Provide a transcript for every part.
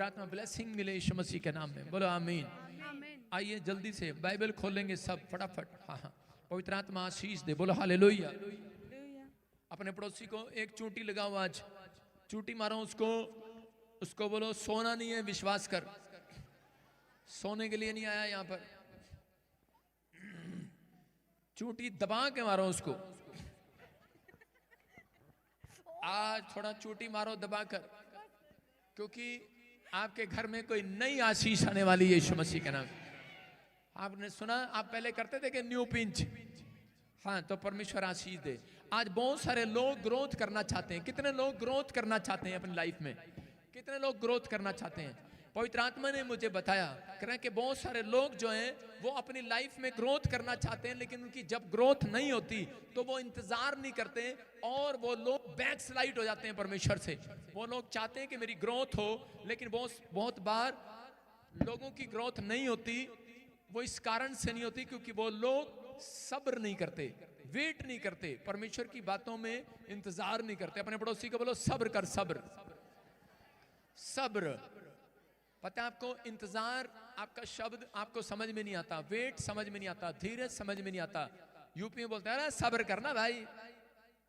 पवित्र आत्मा ब्लेसिंग मिले यीशु मसीह के नाम में, बोलो आमीन। आइए जल्दी से बाइबल खोलेंगे सब फटाफट। हाँ हाँ, पवित्र आत्मा आशीष दे, बोलो हालेलुया। अपने पड़ोसी को एक चूंटी लगाओ, आज चूंटी मारो उसको, उसको बोलो सोना नहीं है, विश्वास कर, सोने के लिए नहीं आया यहाँ पर। चूंटी दबा के मारो उसको, आज थोड़ा चूंटी मारो दबाकर, क्योंकि आपके घर में कोई नई आशीष आने वाली है यीशु मसीह के नाम। आपने सुना, आप पहले करते थे कि न्यू पिंच, हाँ, तो परमेश्वर आशीष दे। आज बहुत सारे लोग ग्रोथ करना चाहते हैं। कितने लोग ग्रोथ करना चाहते हैं अपनी लाइफ में? कितने लोग ग्रोथ करना चाहते हैं? पवित्र आत्मा ने मुझे बताया करें कि बहुत सारे लोग जो हैं वो अपनी लाइफ में ग्रोथ करना चाहते हैं, लेकिन उनकी जब ग्रोथ नहीं होती तो वो इंतजार नहीं करते और वो लोग बैक स्लाइड हो जाते हैं परमेश्वर से। वो लोग चाहते हैं कि मेरी ग्रोथ हो, लेकिन बहुत बार लोगों की ग्रोथ नहीं होती। वो इस कारण से नहीं होती क्योंकि वो लोग सब्र नहीं करते, वेट नहीं करते, परमेश्वर की बातों में इंतजार नहीं करते। अपने पड़ोसी को बोलो सब्र कर, सब्र सब्र। पता है आपको, इंतजार आपका शब्द आपको समझ में नहीं आता, वेट समझ में नहीं आता, धीरज समझ में नहीं आता। यूपी में बोलते हैं अरे सब्र करना भाई,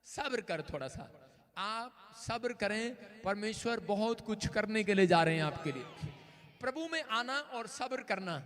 सब्र कर थोड़ा सा। आप सब्र करें, परमेश्वर बहुत कुछ करने के लिए जा रहे हैं आपके लिए। प्रभु में आना और सब्र करना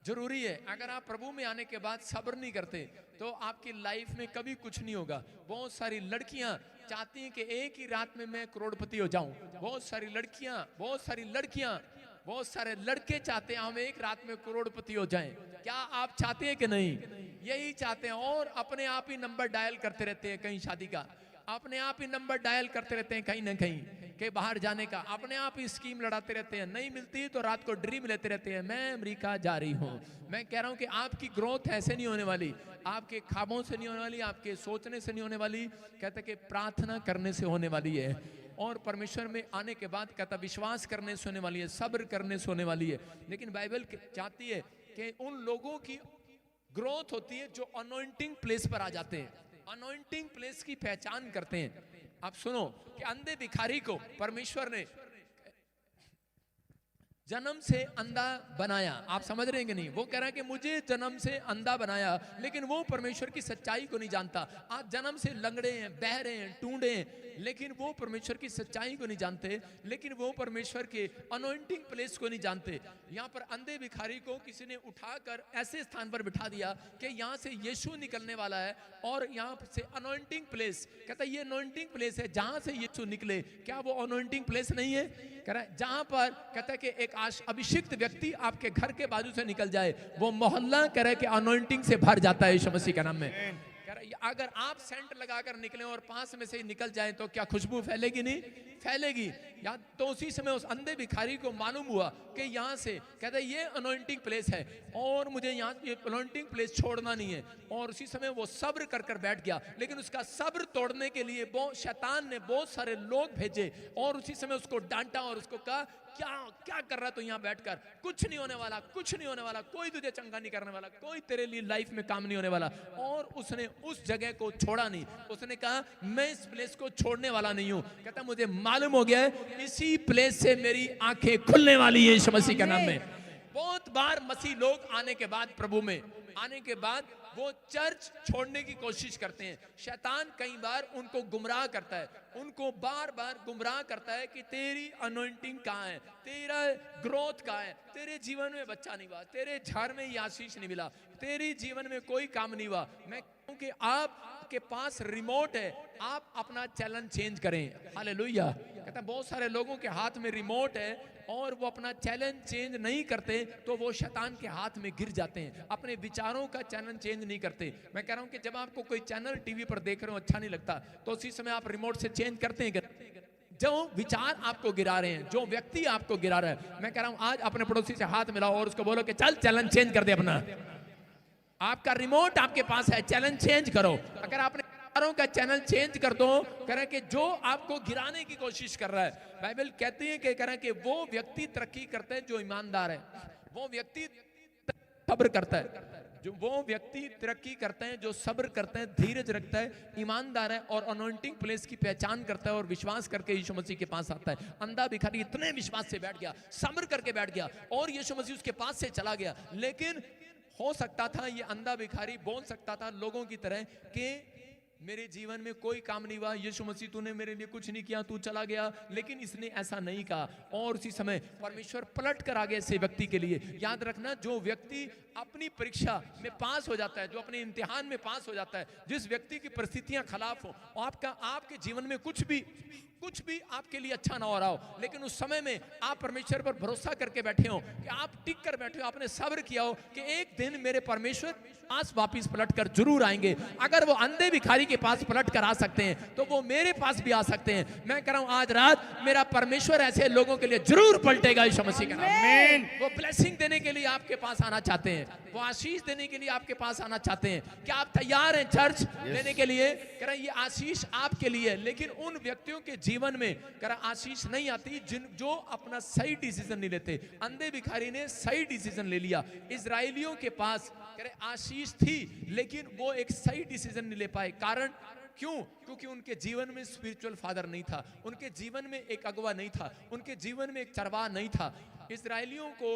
जरूरी है। अगर आप प्रभु में आने के बाद सब्र नहीं करते तो आपकी लाइफ में कभी कुछ नहीं होगा। बहुत सारी लड़कियां चाहती हैं कि एक ही रात में मैं करोड़पति हो जाऊं। बहुत सारी लड़कियां, बहुत सारे लड़के चाहते हैं हम एक रात में करोड़पति हो जाएं। क्या आप चाहते हैं कि नहीं? यही चाहते हैं, और अपने आप ही नंबर डायल करते रहते हैं कहीं शादी का, अपने आप ही नंबर डायल करते रहते हैं कहीं ना कहीं के बाहर जाने का, अपने आप ही स्कीम लड़ाते रहते हैं। नहीं मिलती तो रात को ड्रीम लेते रहते हैं, मैं अमेरिका जा रही हूँ। मैं कह रहा हूँ कि आपकी ग्रोथ ऐसे नहीं होने वाली, आपके ख्वाबों से नहीं होने वाली, आपके सोचने से नहीं होने वाली, कहते कि प्रार्थना करने से होने वाली है। और परमेश्वर में आने के बाद कहता विश्वास करने से होने वाली है, सब्र करने से होने वाली है। लेकिन बाइबल चाहती है कि उन लोगों की ग्रोथ होती है जो अनॉइंटिंग प्लेस पर आ जाते हैं, अनॉइंटिंग प्लेस की पहचान करते हैं। आप सुनो कि अंधे भिखारी को परमेश्वर ने जन्म से अंधा बनाया। आप समझ रहे हैं कि नहीं? वो कह रहा है कि मुझे जन्म से अंधा बनाया, लेकिन वो परमेश्वर की सच्चाई को नहीं जानता। आप जन्म से लंगड़े हैं, बहरे हैं, टूंडे हैं, लेकिन वो परमेश्वर की सच्चाई को नहीं जानते, लेकिन वो परमेश्वर के अनॉइंटिंग प्लेस को नहीं जानते। यहाँ पर अंधे भिखारी को किसी ने उठाकर ऐसे स्थान पर बिठा दिया कि यहाँ से यीशु निकलने वाला है, और यहाँ से अनॉइंटिंग प्लेस, कहता है ये अनॉइंटिंग प्लेस है जहाँ से यीशु निकले। क्या वो अनॉइंटिंग प्लेस नहीं है? कह रहा है जहाँ पर कहता है कि एक अभिषिक्त व्यक्ति आपके घर के बाजू से निकल जाए, वो मोहल्ला कह रहे कि अनॉइंटिंग से भर जाता है यीशु मसीह के नाम में। अगर आप सेंट लगाकर निकले और पास में से ही निकल जाए तो क्या खुशबू फैलेगी? नहीं फैलेगी। या तो उसी समय उस अंधे भिखारी को मालूम हुआ कि यहाँ से कहता है ये अनॉइंटिंग प्लेस है और मुझे यहाँ ये अनॉइंटिंग प्लेस छोड़ना नहीं है, और उसी समय वो सब्र कर बैठ गया। लेकिन उसका सब्र तोड़ने के लिए शैतान ने बहुत सारे लोग भेजे और उसी समय उसको डांटा और उसको कहा क्या कर रहा तू यहाँ बैठकर? कुछ नहीं होने वाला, कुछ नहीं होने वाला, कोई तुझे चंगा नहीं करने वाला, कोई तेरे लिए लाइफ में काम नहीं होने वाला। और उसने उस जगह को छोड़ा नहीं। उसने कहा मैं इस प्लेस को छोड़ने वाला नहीं हूं। कहता मुझे मालूम हो गया है इसी प्लेस से मेरी आंखें खुलने वाली है यीशु मसीह के नाम में। बहुत बार मसीह लोग आने के बाद, प्रभु में आने के बाद वो चर्च छोड़ने की कोशिश करते हैं। शैतान कई बार उनको गुमराह करता है, उनको बार बार गुमराह करता है कि तेरी अनॉइंटिंग कहाँ है, तेरा ग्रोथ कहाँ है, तेरे जीवन में बच्चा नहीं हुआ, तेरे घर में ये आशीष नहीं मिला, तेरी जीवन में कोई काम नहीं हुआ। मैं कहूं कि आपके पास रिमोट है, आप अपना चैलेंज चेंज करें। हालेलुया। कहता बहुत सारे लोगों के हाथ में रिमोट है और वो अपना चैलेंज चेंज नहीं करते तो वो शैतान के हाथ में गिर जाते हैं, अपने विचारों का चैनल चेंज नहीं करते। मैं कह रहा हूं कि जब आपको कोई चैनल टीवी पर देख रहे हो अच्छा नहीं लगता तो उसी समय आप रिमोट से चेंज करते हैं। जो विचार आपको गिरा रहे हैं, जो व्यक्ति आपको गिरा रहा है, मैं कह रहा हूं आज अपने पड़ोसी से हाथ मिलाओ और उसको बोलो कि चल चैनल चेंज कर दे अपना। आपका रिमोट आपके पास है, चैनल चेंज करो। अगर आपने का चैनल चेंज कर दो, कह रहे कि जो आपको गिराने की कोशिश कर रहा है, बाइबल कहती है कि कह रहे कि वो व्यक्ति तरक्की करता है जो ईमानदार है, वो व्यक्ति सब्र करता है, जो वो व्यक्ति तरक्की करते हैं जो सब्र करते हैं, धीरज रखता है, ईमानदार है और अनॉइंटिंग प्लेस की पहचान करता है और विश्वास करके यीशु मसीह के पास आता है। अंधा भिखारी इतने विश्वास से बैठ गया, सब्र करके बैठ गया और यीशु मसीह उसके पास से चला गया। लेकिन हो सकता था ये अंधा भिखारी बोल सकता था लोगों की तरह कि मेरे जीवन में कोई काम नहीं हुआ, यीशु मसीह तूने मेरे लिए कुछ नहीं किया, तू चला गया। लेकिन इसने ऐसा नहीं कहा और उसी समय परमेश्वर पलट कर आ गया ऐसे व्यक्ति के लिए। याद रखना, जो व्यक्ति अपनी परीक्षा में पास हो जाता है, जो अपने इम्तिहान में पास हो जाता है, जिस व्यक्ति की परिस्थितियां खिलाफ हो, आपके जीवन में कुछ भी आपके लिए अच्छा ना हो रहा हो, लेकिन उस समय में आप परमेश्वर पर भरोसा करके बैठे हो, कि आप टिक कर बैठे हो, आपने सब्र किया हो कि एक दिन मेरे परमेश्वर पास वापिस पलट कर जरूर आएंगे। अगर वो अंधे भिखारी के पास पलट कर आ सकते हैं तो वो मेरे पास भी आ सकते हैं। मैं कह रहा हूं आज रात मेरा परमेश्वर ऐसे लोगों के लिए जरूर पलटेगा यीशु मसीह के नाम। वो ब्लेसिंग देने के लिए आपके पास आना चाहते हैं, वो आशीष देने के लिए आपके पास आना चाहते हैं। क्या आप तैयार हैं चर्च देने के लिए? कह रहा ये आशीष आपके लिए। लेकिन उन व्यक्तियों के जीवन में कह रहा आशीष नहीं आती जो अपना सही डिसीजन नहीं लेते। अंधे भिखारी ने सही डिसीजन ले लिया। इजरायलियों के पास कह रहे आशीष थी लेकिन वो एक सही डिसीजन नहीं ले पाए। कारण क्यों? क्योंकि उनके जीवन में स्पिरिचुअल फादर नहीं था, उनके जीवन में एक अगुवा नहीं था, उनके जीवन में एक चरवाहा नहीं था। इजरायलियों को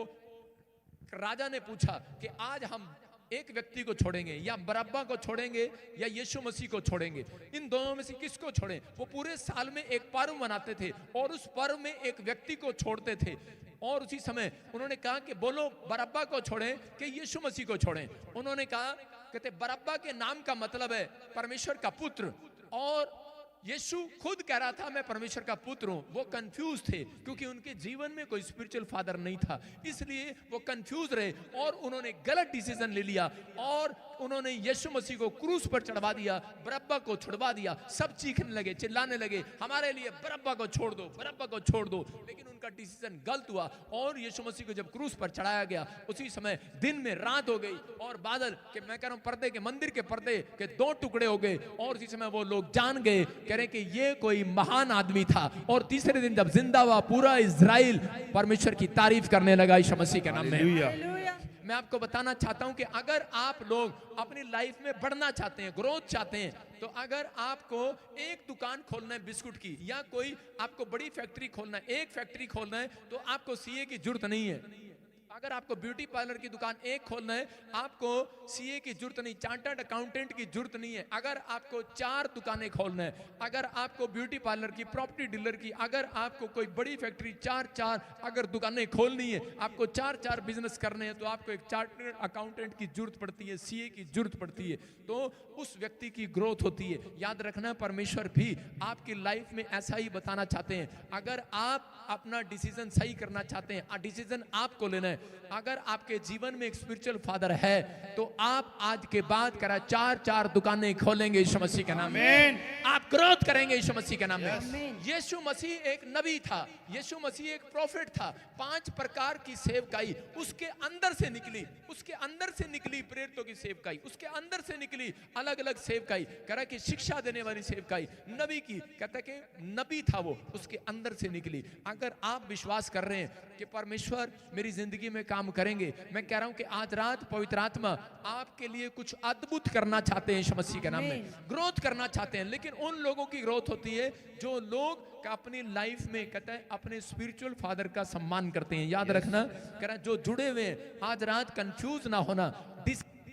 राजा ने पूछा कि आज हम एक व्यक्ति को छोड़ेंगे, या बरअब्बा को छोड़ेंगे या यीशु मसीह को छोड़ेंगे, इन दोनों में से किसको छोड़ें? वो पूरे साल में एक पर्व मनाते थे और उस पर्व में एक व्यक्ति को छोड़ते थे। और उसी समय उन्होंने कहा कि बोलो बरअब्बा को छोड़ें कि यीशु मसीह को छोड़ें। उन्होंने कहा, कहते बरअब्बा के नाम का मतलब है परमेश्वर का पुत्र, और यीशु खुद कह रहा था मैं परमेश्वर का पुत्र हूं। वो कंफ्यूज थे क्योंकि उनके जीवन में कोई स्पिरिचुअल फादर नहीं था, इसलिए वो कंफ्यूज रहे और उन्होंने गलत डिसीजन ले लिया और उन्होंने यीशु मसीह को क्रूस पर चढ़वा दिया, बरअब्बा को छुड़वा दिया। सब चीखने लगे, चिल्लाने लगे, हमारे लिए बरअब्बा को छोड़ दो, बरअब्बा को छोड़ दो। लेकिन उनका डिसीजन गलत हुआ और यीशु मसीह को जब क्रूस पर चढ़ाया गया उसी समय दिन में रात हो गई और बादल के, मैं कह रहा हूं पर्दे के, मंदिर के पर्दे के 2 टुकड़े हो गए और उसी समय वो लोग जान गए, कह रहे कि ये कोई महान आदमी था। और तीसरे दिन जब जिंदा हुआ पूरा इजराइल परमेश्वर की तारीफ करने लगा यीशु मसीह के नाम में। मैं आपको बताना चाहता हूं कि अगर आप लोग अपनी लाइफ में बढ़ना चाहते हैं, ग्रोथ चाहते हैं, तो अगर आपको एक दुकान खोलना है बिस्कुट की, या कोई आपको बड़ी फैक्ट्री खोलना है, एक फैक्ट्री खोलना है, तो आपको सीए की जरूरत नहीं है। अगर आपको ब्यूटी पार्लर की दुकान एक खोलना है, आपको सीए की जरूरत नहीं, चार्टर्ड अकाउंटेंट की जरूरत नहीं है। अगर आपको 4 दुकानें खोलना है, अगर आपको ब्यूटी पार्लर की, प्रॉपर्टी डीलर की, अगर आपको कोई बड़ी फैक्ट्री 4 अगर दुकानें खोलनी है, आपको 4 बिजनेस करने हैं, तो आपको एक चार्टर्ड अकाउंटेंट की जरूरत पड़ती है, सीए की जरूरत पड़ती है, तो उस व्यक्ति की ग्रोथ होती है। याद रखना, परमेश्वर भी आपकी लाइफ में ऐसा ही बताना चाहते हैं। अगर आप अपना डिसीजन सही करना चाहते हैं, डिसीजन आपको लेना है। अगर आपके जीवन में एक स्पिरिचुअल फादर है तो आप आज के बाद करा 4 दुकानें खोलेंगे यीशु मसीह के नाम में। आप ग्रोथ करेंगे यीशु मसीह के नाम में। यीशु मसीह एक नबी था, यीशु मसीह एक प्रॉफिट था। 5 प्रकार की सेवकाई उसके अंदर से निकली, उसके अंदर से निकली प्रेरितों की सेवकाई, उसके अंदर से निकली अलग अलग सेवकाई। करा कि शिक्षा देने वाली सेवकाई, नबी की, कहता कि नबी था वो, उसके अंदर से निकली। अगर आप विश्वास कर रहे हैं कि परमेश्वर मेरी जिंदगी में काम करेंगे, मैं कह रहा हूं कि आज रात पवित्र आत्मा आपके लिए कुछ अद्भुत करना चाहते हैं यीशु मसीह के नाम में, ग्रोथ करना चाहते हैं। लेकिन उन लोगों की ग्रोथ होती है जो लोग अपनी लाइफ में कहता है अपने स्पिरिचुअल फादर का सम्मान करते हैं। याद रखना, कह रहा जो जुड़े हुए हैं, आज रात कंफ्यूज ना होना,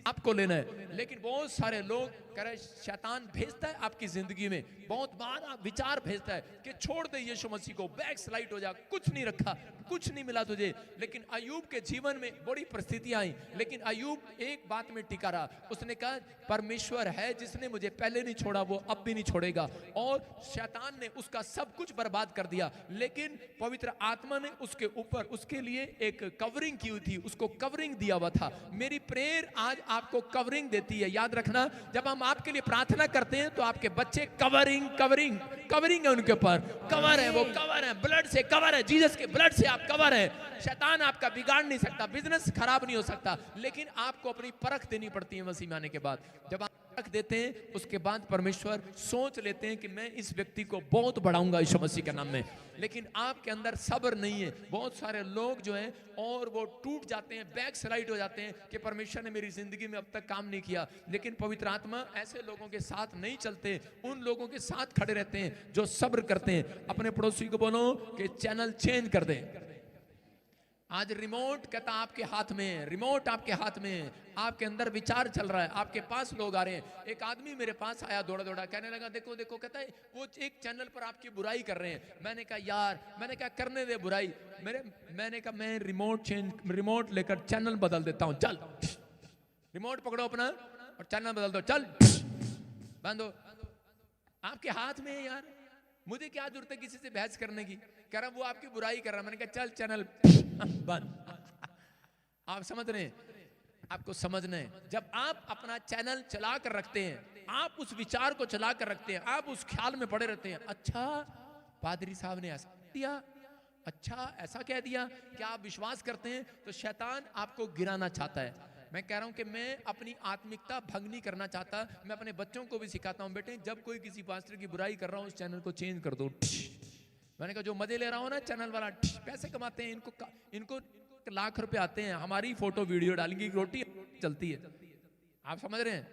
आपको लेना है। लेकिन बहुत सारे लोग कह रहे शैतान भेजता है आपकी जिंदगी में, बहुत बार विचार भेजता है कि छोड़ दे यीशु मसीह को, बैक स्लाइड हो जा, कुछ नहीं रखा, कुछ नहीं मिला तुझे। लेकिन अय्यूब के जीवन में बड़ी परिस्थितियां आई, लेकिन अय्यूब एक बात में टिका रहा। उसने कहा परमेश्वर है जिसने मुझे पहले नहीं छोड़ा, वो अब भी नहीं छोड़ेगा। और शैतान ने उसका सब कुछ बर्बाद कर दिया, लेकिन पवित्र आत्मा ने उसके ऊपर उसके लिए एक कवरिंग की हुई थी, उसको कवरिंग दिया हुआ था। मेरी प्रेयर आज आपको कवरिंग देती है। याद रखना, जब हम आपके लिए प्रार्थना करते हैं तो आपके बच्चे कवरिंग कवरिंग कवरिंग है, उनके ऊपर कवर है, वो कवर है, ब्लड से कवर है, जीसस के ब्लड से आप कवर है। शैतान आपका बिगाड़ नहीं सकता, बिजनेस खराब नहीं हो सकता, लेकिन आपको अपनी परख देनी पड़ती है मसीह में आने के बाद। जब आप रख देते हैं, उसके बाद परमेश्वर सोच लेते हैं कि मैं इस व्यक्ति को बहुत बढ़ाऊंगा यीशु मसीह के नाम में। लेकिन आपके अंदर सब्र नहीं है। बहुत सारे लोग जो हैं और वो टूट जाते हैं, बैक स्लाइड हो जाते हैं कि परमेश्वर ने मेरी जिंदगी में अब तक काम नहीं किया। लेकिन पवित्र आत्मा ऐसे लोगों के साथ नहीं चलते, उन लोगों के साथ खड़े रहते हैं जो सब्र करते हैं। अपने पड़ोसी को बोलो कि चैनल चेंज कर दें। आज रिमोट कहता आपके हाथ में, रिमोट आपके हाथ में, आपके अंदर विचार चल रहा है, आपके पास लोग आ रहे हैं। एक आदमी मेरे पास आया दौड़ा दौड़ा, कहने लगा देखो देखो, कहता है वो एक चैनल पर आपकी बुराई कर रहे हैं। मैंने कहा यार, मैंने कहा करने दे बुराई, मैंने कहा मैं रिमोट लेकर चैनल बदल देता हूं, चल रिमोट पकड़ो अपना और चैनल बदल दो, चल बंद हो। आपके हाथ में है यार, मुझे क्या जरूरत है किसी से बहस करने की। कह रहा वो आपकी बुराई कर रहा, मैंने कहा चल चैनल बंद। आप समझ रहे हैं? आपको समझना है, जब आप अपना चैनल चला कर रखते हैं, आप उस विचार को चला कर रखते हैं, आप उस ख्याल में पड़े रहते हैं, अच्छा पादरी साहब ने ऐसा दिया, अच्छा ऐसा कह दिया, क्या आप विश्वास करते हैं? तो शैतान आपको गिराना चाहता है। मैं कह रहा हूं कि मैं अपनी आत्मिकता भंग नहीं करना चाहता। मैं अपने बच्चों को भी सिखाता हूं, बेटे जब कोई किसी पास्टर की बुराई कर रहा हूं, उस चैनल को चेंज कर दो। मैंने कहा जो मजे ले रहा हूं ना चैनल वाला, पैसे कमाते हैं, इनको लाख रुपए आते हैं, हमारी फोटो वीडियो डालेंगे, रोटी चलती है। आप समझ रहे हैं?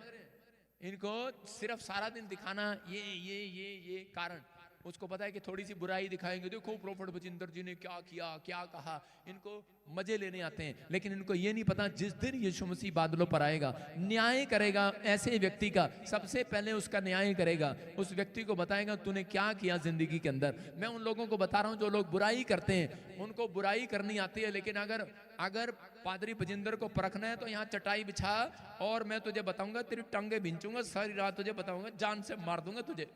इनको सिर्फ सारा दिन दिखाना ये कारण, उसको पता है कि थोड़ी सी बुराई दिखाएंगे, देखो प्रोफेट बचिंदर जी ने क्या किया, क्या कहा। इनको मजे लेने आते हैं, लेकिन इनको ये नहीं पता जिस दिन यीशु मसीह बादलों पर आएगा, न्याय करेगा ऐसे व्यक्ति का, सबसे पहले उसका न्याय करेगा, उस व्यक्ति को बताएगा तूने क्या किया जिंदगी के अंदर। मैं उन लोगों को बता रहा हूं जो लोग बुराई करते हैं, उनको बुराई करनी आती है, लेकिन अगर पादरी बजिंदर को परखना है तो यहाँ चटाई बिछा और मैं तुझे बताऊंगा, तेरी टांगे बिंचूंगा, सारी रात तुझे बताऊंगा, जान से मार दूंगा तुझे,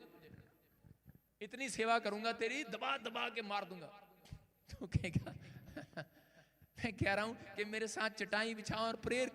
इतनी सेवा करूंगा तेरी, दबा दबा के मार दूंगा। तो कहेगा मैं कह रहा हूं कि मेरे साथ चटाई बिछा और प्रेयर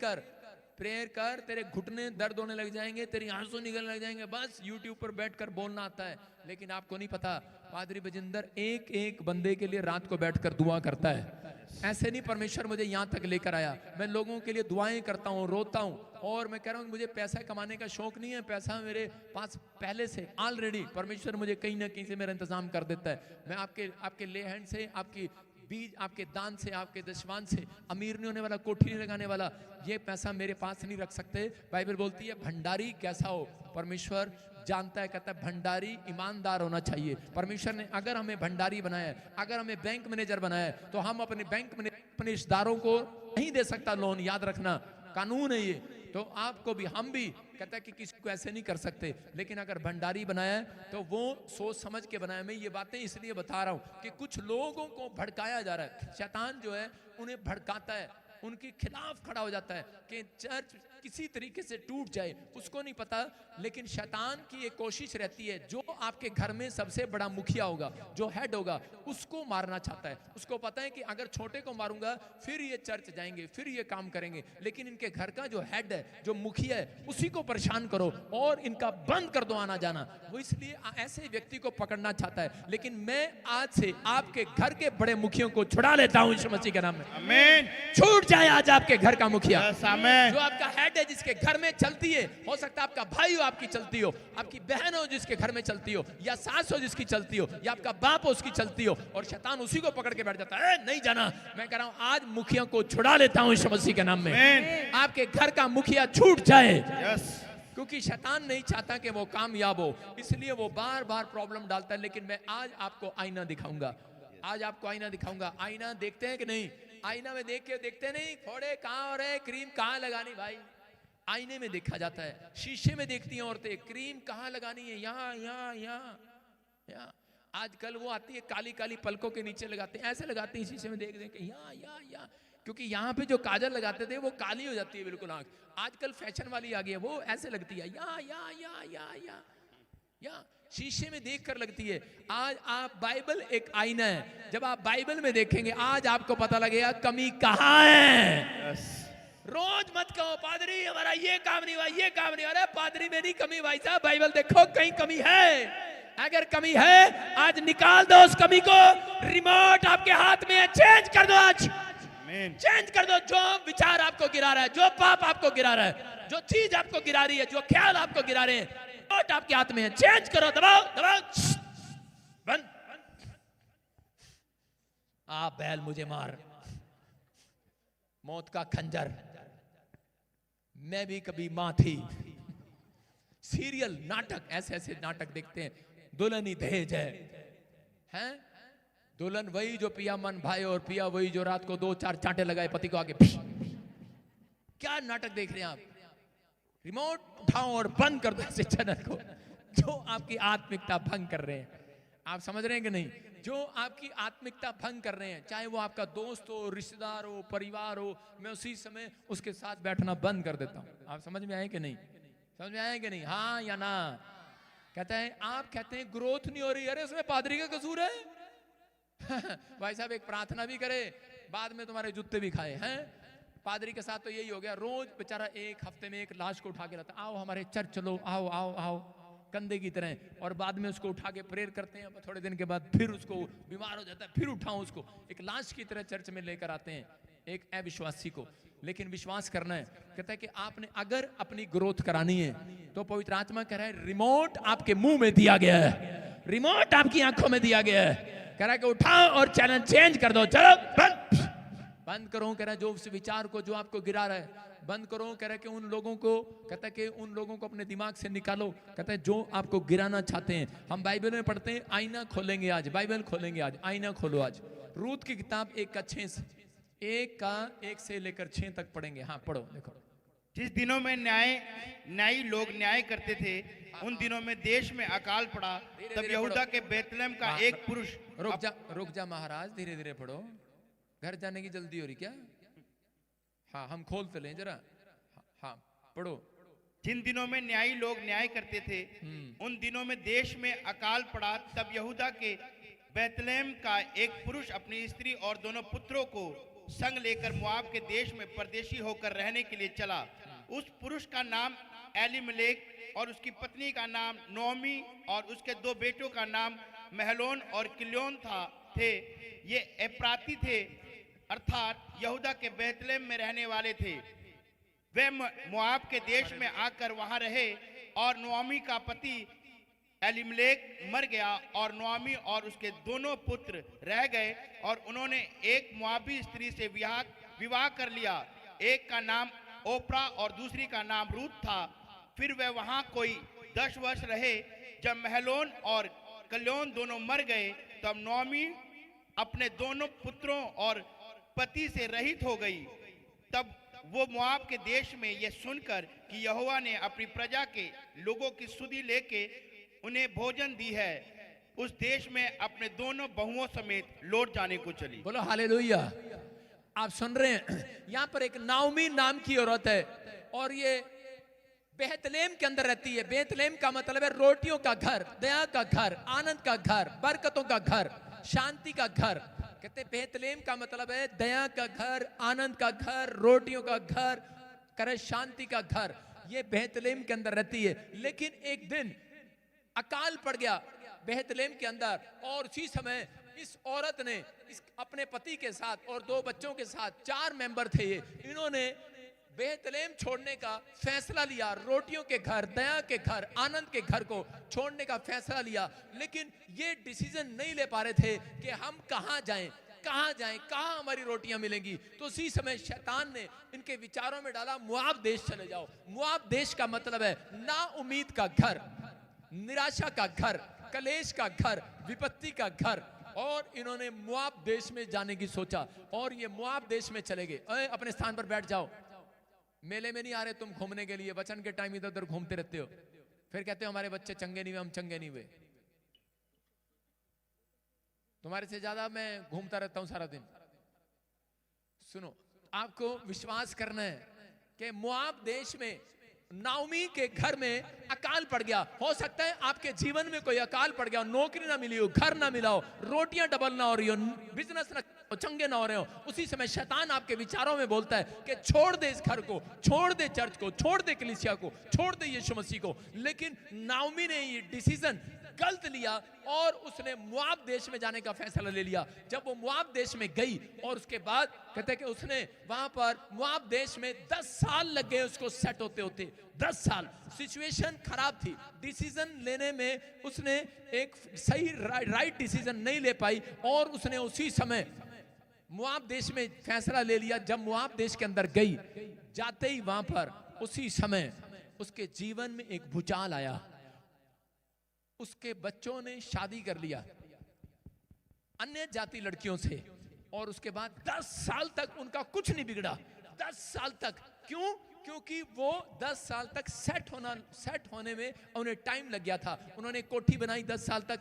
कर, तेरे घुटने दर्द होने लग जाएंगे, तेरी आंसू निकलने लग जाएंगे, बस यूट्यूब पर बैठकर बोलना आता है। लेकिन आपको नहीं पता, पादरी बजिंदर एक एक बंदे के लिए रात को बैठकर दुआ करता है। ऐसे नहीं परमेश्वर मुझे यहाँ तक लेकर आया, मैं लोगों के लिए दुआएं करता हूँ, रोता हूँ। और मैं कह रहा हूँ मुझे पैसा कमाने का शौक नहीं है, पैसा मेरे पास पहले से ऑलरेडी परमेश्वर मुझे कहीं ना कहीं से मेरा इंतजाम कर देता है। मैं आपके ले हैंड से, आपकी बीज, आपके दान से, आपके दशवान से अमीर नहीं होने वाला, कोठी नहीं लगाने वाला, ये पैसा मेरे पास नहीं रख सकते। बाइबल बोलती है भंडारी कैसा हो, परमेश्वर जानता है, कहता है भंडारी ईमानदार होना चाहिए। परमेश्वर ने अगर हमें भंडारी बनाया है, अगर हमें बैंक मैनेजर बनाया है, तो हम अपने बैंक में अपने रिश्तेदारों को नहीं दे सकता लोन, याद रखना कानून है ये। तो आपको भी, हम भी, कहता है कि किसी को ऐसे नहीं कर सकते। लेकिन अगर भंडारी बनाया है तो वो सोच समझ के बनाया। मैं ये बातें इसलिए बता रहा हूं कि कुछ लोगों को भड़काया जा रहा है, शैतान जो है उन्हें भड़काता है, उनके खिलाफ खड़ा हो जाता है कि चर्च किसी तरीके से टूट जाए, उसको नहीं पता। लेकिन शैतान की एक कोशिश रहती है, जो आपके घर में सबसे बड़ा मुखिया होगा, जो हेड होगा, उसको मारना चाहता है। उसको पता है कि अगर छोटे को मारूंगा फिर ये चर्च जाएंगे, फिर ये काम करेंगे। लेकिन इनके घर का जो हेड है, जो मुखिया है, उसी को परेशान करो और इनका बंद कर दो आना जाना। वो इसलिए ऐसे व्यक्ति को पकड़ना चाहता है। लेकिन मैं आज से आपके घर के बड़े मुखियों को छुड़ा लेता हूं यीशु मसीह के नाम में। आमीन। छूट जाए आज आपके घर का मुखिया, आमीन। जो आपका हेड है, जिसके घर में चलती है। हो सकता है आपका भाई हो, आपकी चलती हो, आपकी बहन हो जिसके घर में चलती हो, या सास हो जिसकी चलती हो, या आपका बाप हो उसकी चलती हो, और शैतान उसी को पकड़ के बैठ जाता है, नहीं जाना। मैं कह रहा हूं आज मुखिया को छुड़ा लेता हूं यीशु मसीह के नाम में। आपके घर का मुखिया छूट जाए, क्योंकि शैतान नहीं चाहता कि वो कामयाब हो, इसलिए वो बार बार प्रॉब्लम डालता है। लेकिन मैं आज आपको आईना दिखाऊंगा, आज आपको आईना दिखाऊंगा। आईना देखते हैं कि नहीं? आईना में देख के देखते नहीं, फोड़े कहाँ हो रहे, क्रीम कहाँ लगानी, भाई आईने में देखा जाता है। शीशे में देखती हैं औरतें, क्रीम कहाँ लगानी है, यहाँ यहाँ यहाँ। आजकल वो आती है काली काली पलकों के नीचे लगाते हैं, ऐसे लगाते हैं शीशे में देख देख के, यहाँ, क्योंकि यहाँ पे जो काजल लगाते थे वो काली हो जाती है बिल्कुल आंख। आजकल फैशन वाली आ गई है, वो ऐसे लगती है, यहाँ शीशे में देख कर लगती है। आज आप, बाइबल एक आईना है, जब आप बाइबल में देखेंगे आज आपको पता लगेगा कमी कहाँ है। रोज मत कहो पादरी हमारा ये काम नहीं हुआ, ये काम नहीं हुआ। अरे पादरी में नहीं कमी भाई साहब, बाइबल देखो कहीं कमी है। अगर कमी है आज निकाल दो उस कमी को, रिमोट आपके हाथ में है, चेंज कर दो आज। आमीन। चेंज कर दो जो विचार आपको गिरा रहा है, जो पाप आपको गिरा रहा है, जो चीज आपको गिरा रही है, जो ख्याल आपको गिरा रहे हैं, नोट आपके हाथ में है। चेंज करो, दबाओ दबाओ, बंद। आप बैल मुझे मार, मौत का खंजर, मैं भी कभी मां थी। सीरियल नाटक, ऐसे ऐसे नाटक देखते हैं। दुल्हन ही दहेज है? दुल्हन वही जो पिया मन भाई, और पिया वही जो रात को 2-4 चांटे लगाए पति को आगे। क्या नाटक देख रहे हैं आप? रिमोट उठाओ और बंद कर दो ऐसे चैनल को जो आपकी आत्मिकता भंग कर रहे हैं। आप समझ रहे हैं कि नहीं? जो आपकी आत्मिकता भंग कर रहे हैं, चाहे वो आपका दोस्त हो, रिश्तेदार हो, परिवार हो, मैं उसी समय उसके साथ बैठना बंद कर देता हूं। आप समझ में आए कि नहीं? समझ में आए कि नहीं? हाँ या ना? कहते हैं, आप कहते हैं ग्रोथ नहीं हो रही, अरे उसमें पादरी का कसूर है। भाई साहब एक प्रार्थना भी करे, बाद में तुम्हारे जूते भी खाए हैं। पादरी के साथ तो यही हो गया, रोज बेचारा एक हफ्ते में एक लाश को उठा के लाता, आओ हमारे चर्च चलो, आओ आओ आओ, कंधे की तरह, और बाद में उसको उठा के प्रेयर करते हैं। थोड़े दिन के बाद फिर उसको बीमार हो जाता है, फिर उठाओ उसको, एक लाश की तरह चर्च में लेकर आते हैं एक अविश्वासी को। लेकिन विश्वास करना है, कहता है कि आपने अगर अपनी ग्रोथ करानी है तो पवित्र आत्मा कह रहा है रिमोट आपके मुंह में दिया गया है, रिमोट आपकी आंखों में दिया गया है। कह रहा है कि उठाओ और चैनल चेंज कर दो, चलो बंद करो। कह रहा है जो उस विचार को जो आपको गिरा रहा है बंद करो। कह रहा है कि उन लोगों को, कहता है कि उन लोगों को अपने दिमाग से निकालो। कहता है जो आपको गिराना चाहते हैं। हम बाइबल में पढ़ते हैं, आईना खोलेंगे आज, बाइबल खोलेंगे आज, आईना खोलो आज। रूत की किताब 1 से लेकर 6 तक पढ़ेंगे। हाँ पढ़ो, देखो। जिस दिनों में न्यायी लोग न्याय करते थे, उन दिनों में देश में अकाल पड़ा। तब यहूदा के बेतलेहम का एक पुरुष। रुक जा महाराज, धीरे धीरे पढ़ो, घर जाने की जल्दी हो रही क्या? हाँ हम खोलते लें जरा। हाँ पढ़ो। जिन दिनों में न्यायी लोग न्याय करते थे, उन दिनों में देश में अकाल पड़ा। तब यहूदा के बेतलेहम का एक पुरुष अपनी स्त्री और दोनों पुत्रों को संग लेकर मोआब के देश में परदेशी होकर रहने के लिए चला। उस पुरुष का नाम एलीमलेक और उसकी पत्नी का नाम नोमी और उसके 2 बेटों का नाम महलोन और किल्योन थे। ये एप्राती थे, अर्थात यहूदा के बेतलेहम में रहने वाले थे। वे मोआब के देश में आकर वहां रहे, और नोमी का पति एलीमलेक मर गया और नोमी और उसके दोनों पुत्र रह गए, और उन्होंने एक मोआबी स्त्री से विवाह कर लिया। एक का नाम ओप्रा और दूसरी का नाम रूत था। फिर वे वहां कोई 10 वर्ष रहे। जब महलोन और कल्याण दोनों मर गए, तब नोमी अपने दोनों पुत्रों और पति से रहित हो गई। तब वो मोआब के देश में यह सुनकर कि यहोवा ने अपनी प्रजा के लोगों की सुधि लेके उन्हें भोजन दी है, उस देश में अपने दोनों बहुओं समेत लौट जाने को चली। बोलो हालेलुया। आप सुन रहे हैं, यहाँ पर एक नाओमी नाम की औरत है, और ये बेतलेहम के अंदर रहती है। बेतलेहम का मतलब है रोटियों का घर, दया का घर, आनंद का घर, बरकतों का घर, शांति का घर। कहते बेतलेहम का मतलब है दया का घर, आनंद का घर, रोटियों का घर, करे शांति का घर। ये बेतलेहम के अंदर रहती है। लेकिन एक दिन अकाल पड़ गया बेतलेहम के अंदर, और उसी समय इस औरत ने अपने पति के साथ और 2 बच्चों के साथ, 4 मेंबर थे ये, इन्होंने बेतलेहम छोड़ने का फैसला लिया। रोटियों के घर, दया के घर, आनंद के घर को छोड़ने का फैसला लिया। लेकिन ये डिसीजन नहीं ले पा रहे थे कि हम कहां जाएं, कहां हमारी रोटियां मिलेंगी। तो उसी समय शैतान ने इनके विचारों में डाला, मोआब देश चले जाओ। मोआब देश का मतलब है ना उम्मीद का घर, निराशा का घर, कलेश का घर, विपत्ति का घर। और इन्होंने मोआब देश में जाने की सोचा, और ये मोआब देश में चले गए। अपने स्थान पर बैठ जाओ, मेले में नहीं आ रहे तुम घूमने के लिए, वचन के टाइम इधर उधर घूमते रहते हो, फिर कहते हो हमारे बच्चे चंगे नहीं हुए, हम चंगे नहीं हुए। तुम्हारे से ज्यादा मैं घूमता रहता हूं सारा दिन। सुनो, आपको विश्वास करना है कि मोआब देश में नाओमी के घर में अकाल पड़ गया। हो सकता है आपके जीवन में कोई अकाल पड़ गया, नौकरी ना मिली हो, घर ना मिला हो, रोटियां डबल ना हो रही हो, बिजनेस ना चंगे ना हो रहे हो। उसी समय शैतान आपके विचारों में बोलता है कि छोड़ दे इस घर को, छोड़ दे चर्च को, छोड़ दे कलीसिया को, छोड़ दे यीशु मसीह को। लेकिन नाओमी ने ये डिसीजन गलत लिया और उसने मुआब देश में जाने का फैसला ले लिया। जब वो मुआब देश में गई और उसके बाद कहते कि उसने वहां पर मुआब देश में 10 साल लग गए उसको सेट होते होते, 10 साल। सिचुएशन खराब थी, डिसीजन लेने में उसने एक सही राइट डिसीजन नहीं ले पाई और उसने उसी समय मुआब देश में फैसला ले लिया। जब मुआब देश के अंदर गई, जाते ही वहां पर उसी समय उसके जीवन में एक भूचाल आया। उसके बच्चों ने शादी कर लिया अन्य जाति लड़कियों से और उसके बाद 10 साल तक उनका कुछ नहीं बिगड़ा। 10 साल तक क्यों? क्योंकि वो 10 साल तक सेट होने में उन्हें टाइम लग गया था। उन्होंने कोठी बनाई, 10 साल तक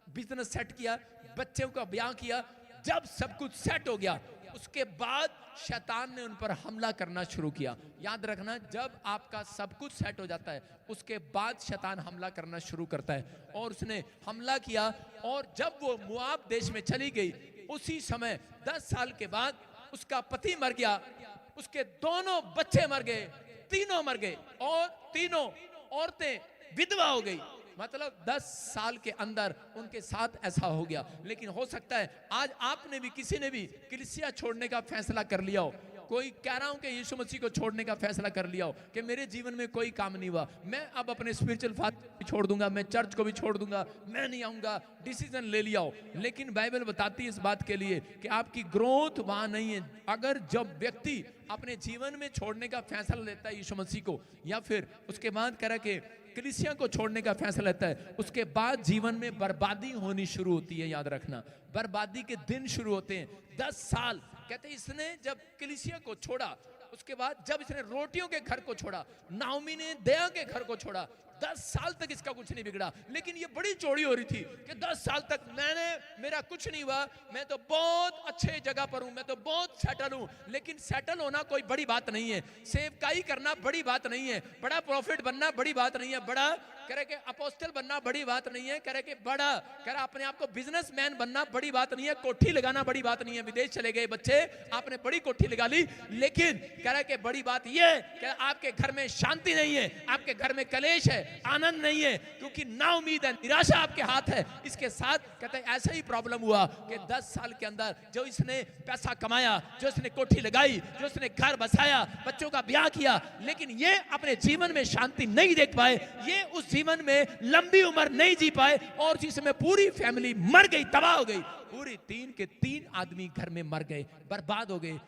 बिजनेस सेट किया, बच्चों का ब्याह किया। जब सब कुछ सेट हो गया उसके बाद शैतान ने उन पर हमला करना शुरू किया। याद रखना, जब आपका सब कुछ सेट हो जाता है उसके बाद शैतान हमला करना शुरू करता है और उसने हमला किया। और जब वो मुआब देश में चली गई उसी समय 10 साल के बाद उसका पति मर गया, उसके दोनों बच्चे मर गए, तीनों मर गए और तीनों औरतें विधवा हो गई। मतलब 10 साल के अंदर उनके साथ ऐसा हो गया। लेकिन हो सकता है आज आपने भी, किसी ने भी कलीसिया छोड़ने का फैसला कर लिया हो। कोई कह रहा हूं कि यीशु मसीह को छोड़ने का फैसला कर लिया हो कि मेरे जीवन में कोई काम नहीं हुआ, मैं अब अपने स्पिरिचुअल फादर भी छोड़ दूंगा, मैं चर्च को भी छोड़ दूंगा, मैं नहीं आऊंगा, डिसीजन ले लिया हो। लेकिन बाइबल बताती है इस बात के लिए कि आपकी ग्रोथ वहां नहीं है। अगर जब व्यक्ति अपने जीवन में छोड़ने का फैसला लेता है यीशु मसीह को, या फिर उसके बाद कह रहा कि कलीसिया को छोड़ने का फैसला लेता है, उसके बाद जीवन में बर्बादी होनी शुरू होती है। याद रखना, बर्बादी के दिन शुरू होते हैं। 10 साल कहते हैं इसने जब कलीसिया को छोड़ा, उसके बाद जब इसने रोटियों के घर को छोड़ा, नाओमी ने दया के घर को छोड़ा, 10 साल तक इसका कुछ नहीं बिगड़ा। लेकिन ये बड़ी चौड़ी हो रही थी कि 10 साल तक मेरा कुछ नहीं हुआ, मैं तो बहुत अच्छे जगह पर हूं, मैं तो बहुत सेटल हूं। लेकिन सेटल होना कोई बड़ी बात नहीं है, सेवकाई करना बड़ी बात नहीं है, बड़ा प्रॉफिट बनना बड़ी बात नहीं है, बड़ा कह रहे कि अपोस्टल बनना बड़ी बात नहीं है, कह रहे कि बड़ा कह रहा अपने आप को बिजनेसमैन बनना बड़ी बात नहीं है, कोठी लगाना बड़ी बात नहीं है। विदेश चले गए बच्चे, आपने बड़ी कोठी लगा ली, लेकिन कह रहा कि बड़ी बात यह कि आपके घर में शांति नहीं है, आपके घर में कलेश है, आनंद नहीं है, क्योंकि ना उम्मीद है, निराशा आपके हाथ है। इसके साथ कहते हैं ऐसा ही प्रॉब्लम हुआ कि 10 साल के अंदर जो इसने पैसा कमाया, जो इसने कोठी लगाई, जो इसने घर बसाया, बच्चों का ब्याह किया, लेकिन ये अपने जीवन में शांति नहीं देख पाए, ये उस जीवन में लंबी उम्र नहीं जी पाए और जिसमें पूरी फैमिली मर गई, तबाह हो गई। पूरी 3 के 3 आदमी घर में मर गए, बर्बाद हो गए